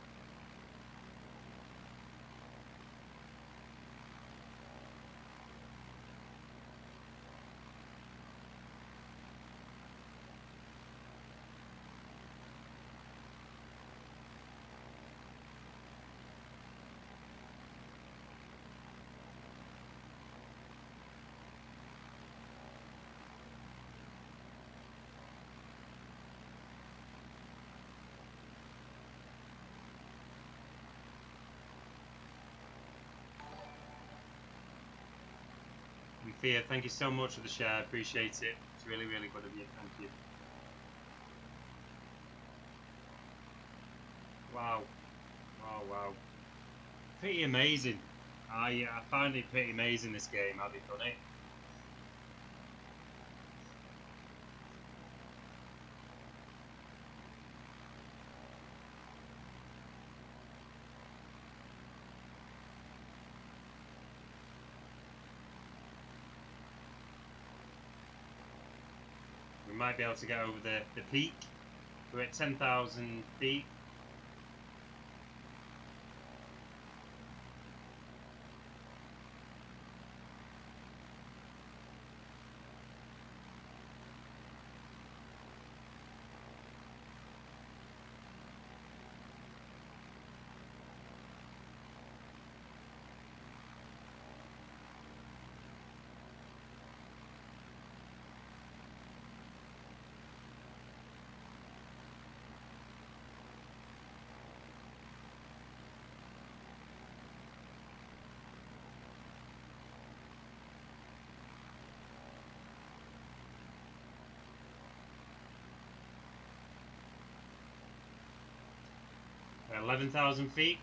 Sophia, thank you so much for the share. Appreciate it. It's really, really good of you. Thank you. Wow. Wow, wow. Pretty amazing. I find it pretty amazing, this game, how they've done it. We might be able to get over the peak. We're at 10,000 feet. We're at 11,000 feet.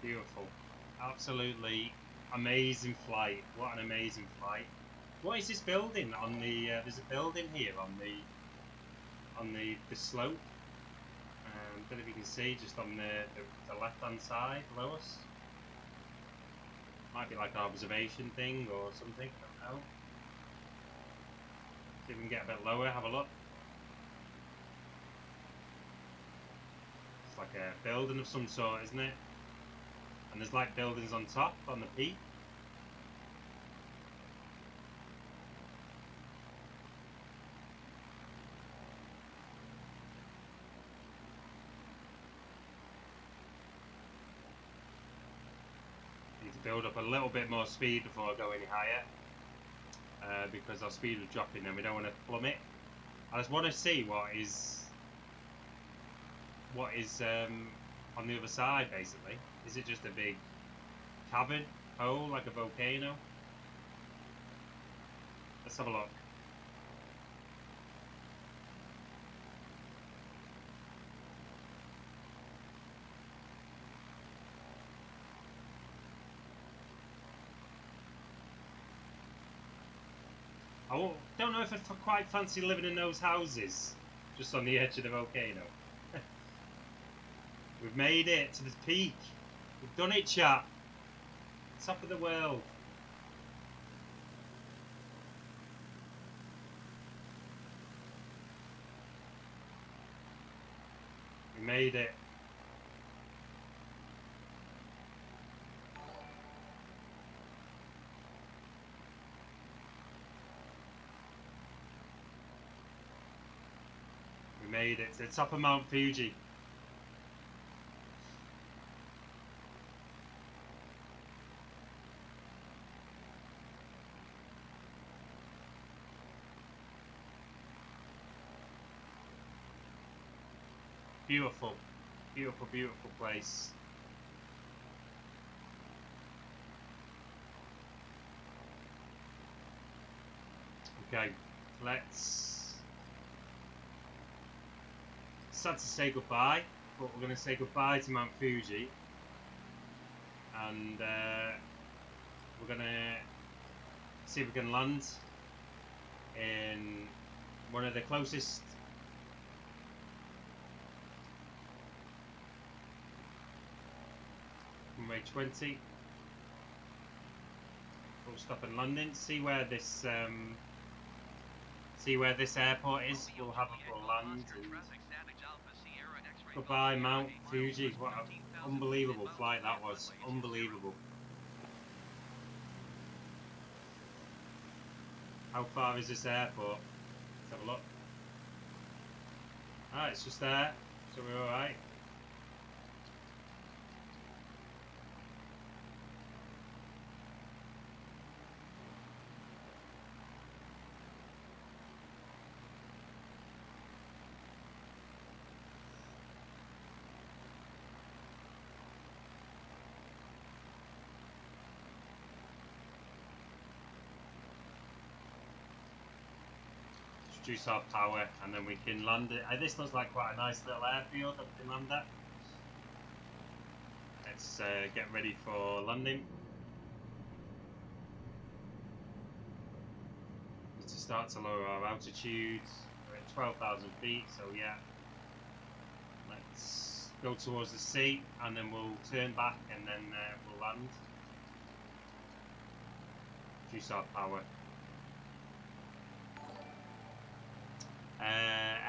Beautiful. Absolutely amazing flight. What an amazing flight. What is this building on the there's a building here on the slope. Don't know if you can see, just on the left hand side below us. Might be like an observation thing or something, I don't know. See if we can get a bit lower, have a look. It's like a building of some sort, isn't it? And there's like buildings on top, on the peak. Need to build up a little bit more speed before I go any higher. Because our speed is dropping and we don't want to plummet. I just want to see what is on the other side, basically. Is it just a big cavern hole like a volcano? Let's have a look. I don't know if I quite fancy living in those houses just on the edge of the volcano. We've made it to the peak. We've done it, chat. Top of the world. We made it. We made it to the top of Mount Fuji. Beautiful, beautiful, beautiful place. Okay, let's sad to say goodbye, but we're going to say goodbye to Mount Fuji, and we're going to see if we can land in one of the closest runway 20. Full stop and landing. See where this airport is. We'll have a full land. And goodbye, Mount Fuji. What an unbelievable flight that was. Unbelievable. How far is this airport? Let's have a look. Ah, it's just there. So we're alright. Juice our power, and then we can land it. This looks like quite a nice little airfield that we can land at. Let's get ready for landing. Need to start to lower our altitude. We're at 12,000 feet, so yeah. Let's go towards the sea, and then we'll turn back, and then we'll land. Juice our power.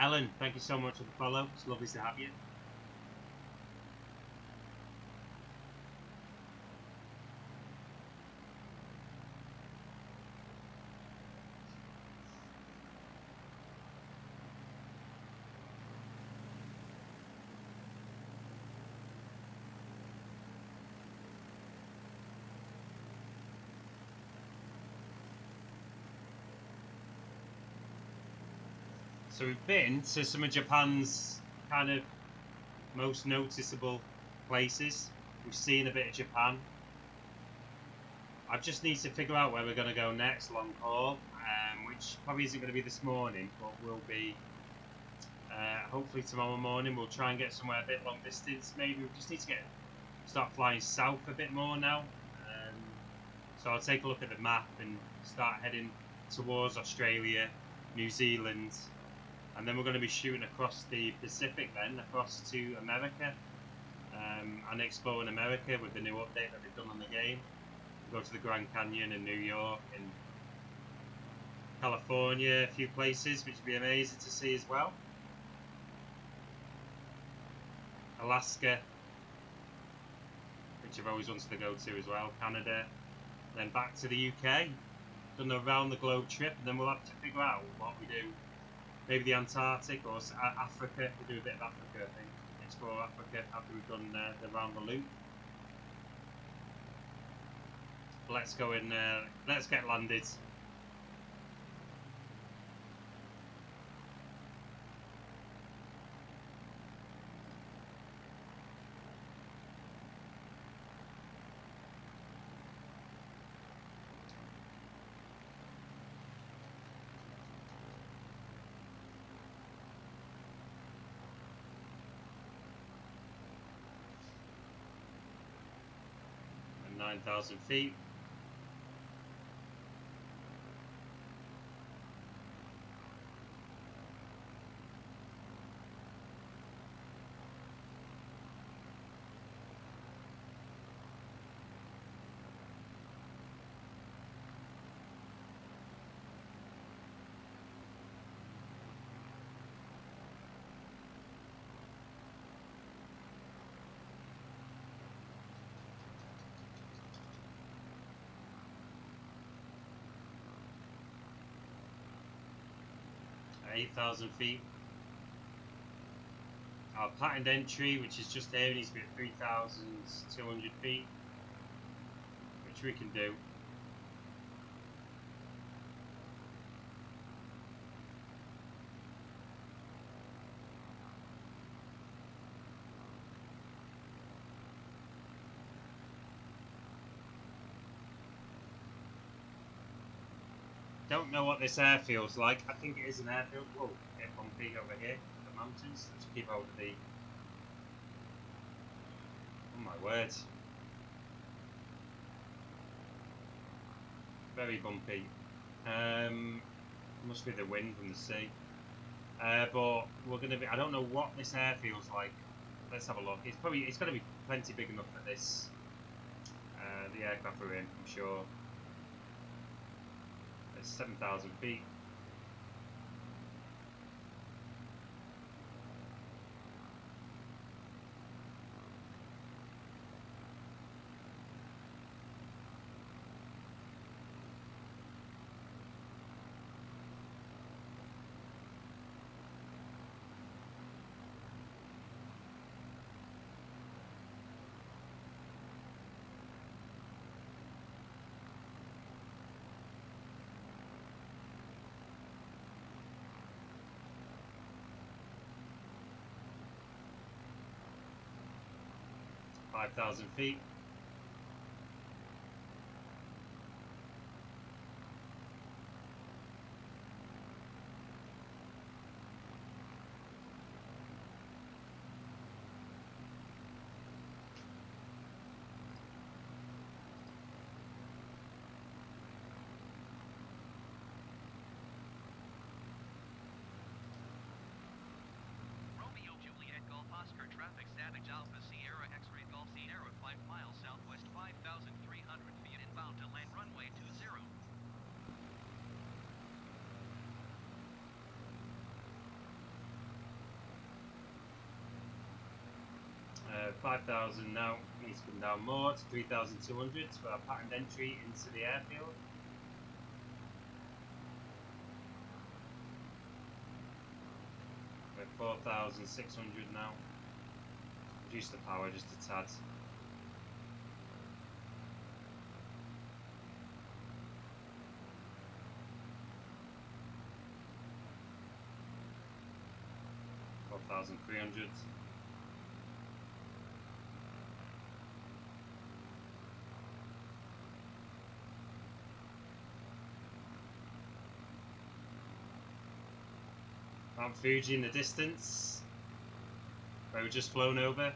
Ellen, thank you so much for the follow. It's lovely to have you. So we've been to some of Japan's kind of most noticeable places. We've seen a bit of Japan. I just need to figure out where we're going to go next, long haul, which probably isn't going to be this morning, but will be hopefully tomorrow morning. We'll try and get somewhere a bit long distance. Maybe we just need to start flying south a bit more now. So I'll take a look at the map and start heading towards Australia, New Zealand. And then we're going to be shooting across the Pacific then, across to America, and exploring America with the new update that they've done on the game. We'll go to the Grand Canyon in New York and California, a few places which would be amazing to see as well. Alaska, which I've always wanted to go to as well, Canada, then back to the UK, done a round the globe trip, and then we'll have to figure out what we do. Maybe the Antarctic or Africa. We'll do a bit of Africa, I think. Explore Africa after we've done the round the loop. Let's go in. Let's get landed. And 9,000 feet. At 8,000 feet. Our patterned entry, which is just there, needs to be at 3,200 feet, which we can do. Don't know what this air feels like. I think it is an airfield. Whoa, get bumpy over here, the mountains. Let's keep hold of the. Oh my word. Very bumpy. Must be the wind from the sea. But we're gonna be. I don't know what this air feels like. Let's have a look. It's going to be plenty big enough for this. The aircraft we're in, I'm sure. 7,000 feet. Five 5,000 feet. 5,000 now. Needs to come down more to 3,200 for our patterned entry into the airfield. We're at 4,600 now. Reduce the power just a tad. $4,300. Mount Fuji in the distance, where we've just flown over.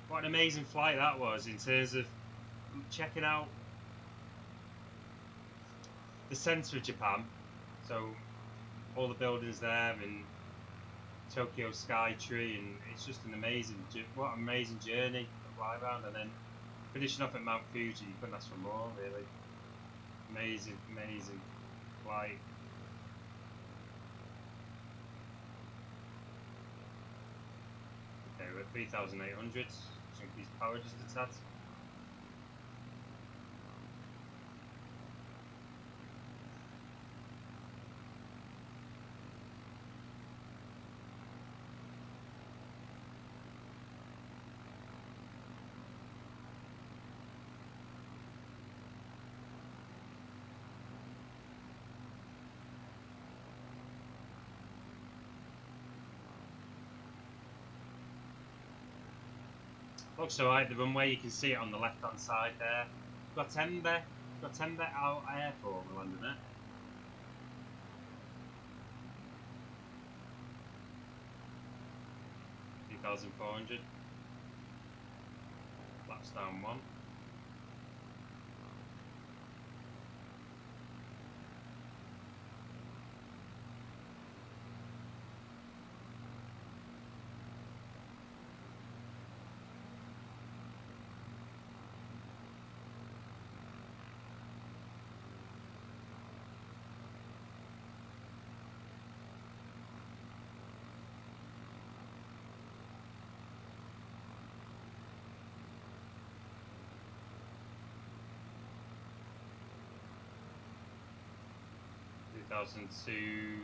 What an amazing flight that was in terms of checking out the centre of Japan. So all the buildings there and Tokyo Sky Tree, and it's just an amazing, what an amazing journey to fly around, and then finishing off at Mount Fuji. You couldn't ask for more, really. Amazing, amazing flight. Okay, we're at 3,800. Just increase power just a tad. Looks alright, the runway, you can see it on the left hand side there. Got Tembe out airport, we're landing it. $3,400. Flaps down 1. $2,200.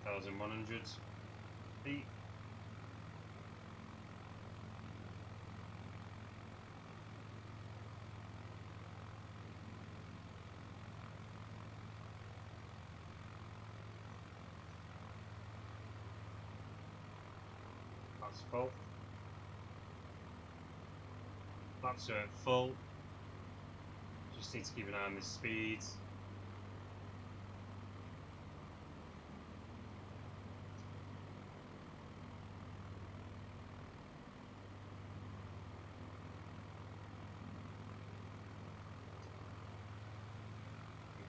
$2,100 feet. That's full. Flaps are at full. Just need to keep an eye on the speeds.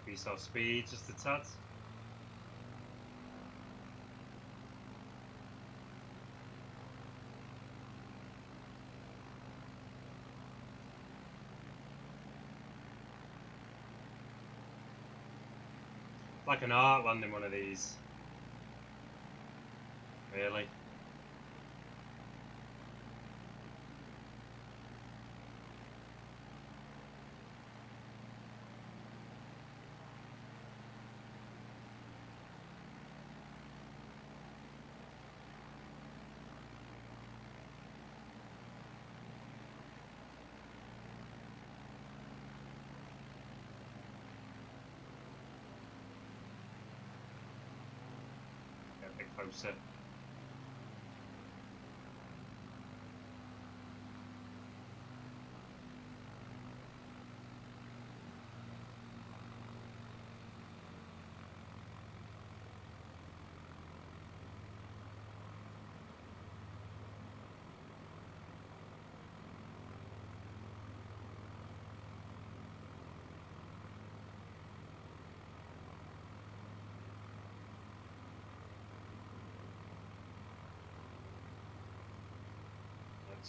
Increase our speed just a tad. Like an art landing one of these. Really. Get a bit closer.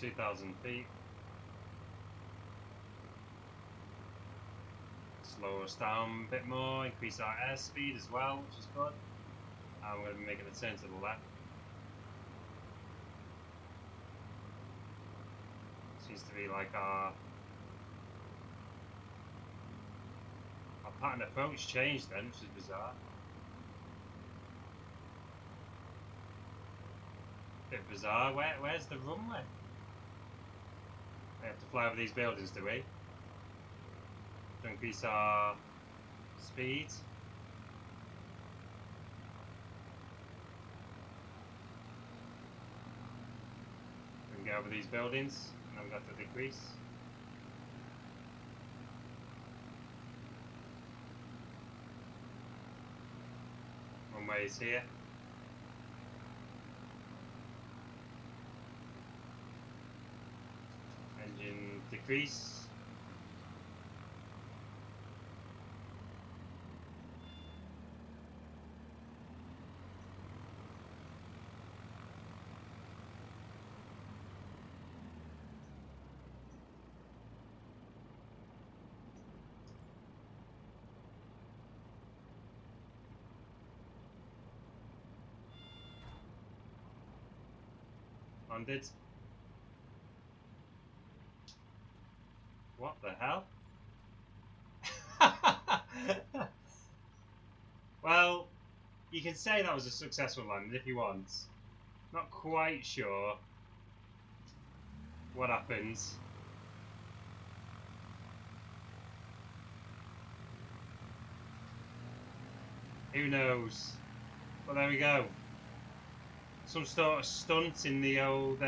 2,000 feet. Slow us down a bit more, increase our airspeed as well, which is good. And we're going to be making a turn to the left. Seems to be like our pattern approach changed then, which is bizarre. Bit bizarre. Where's the runway? We have to fly over these buildings, do we? To increase our speed. We can get over these buildings, and then we have to decrease. Runway is here. Engine decrease. Landed. What the hell? Well, you can say that was a successful landing if you want. Not quite sure what happens. Who knows? But there we go. Some sort of stunt in the old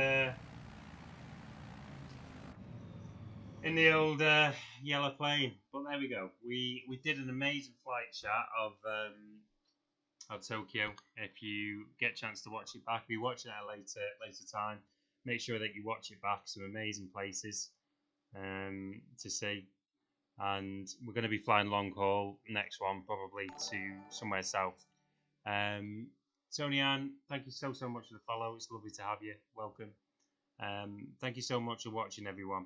yellow plane. But there we go. We did an amazing flight chat of Tokyo. If you get a chance to watch it back, be watching it at a later time. Make sure that you watch it back. Some amazing places to see. And we're going to be flying long haul next one, probably to somewhere south. Tony Ann, thank you so much for the follow. It's lovely to have you. Welcome. Thank you so much for watching, everyone.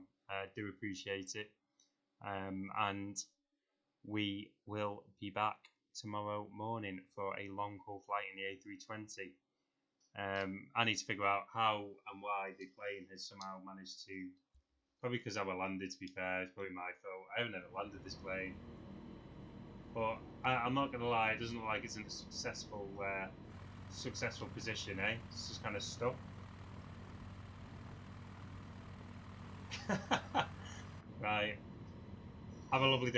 Do appreciate it. And we will be back tomorrow morning for a long haul flight in the A320. I need to figure out how and why the plane has somehow managed to. Probably because I was landed, to be fair. It's probably my fault. I haven't ever landed this plane. But I'm not going to lie, it doesn't look like it's in a successful position, eh? It's just kind of stuck. Right. Have a lovely day.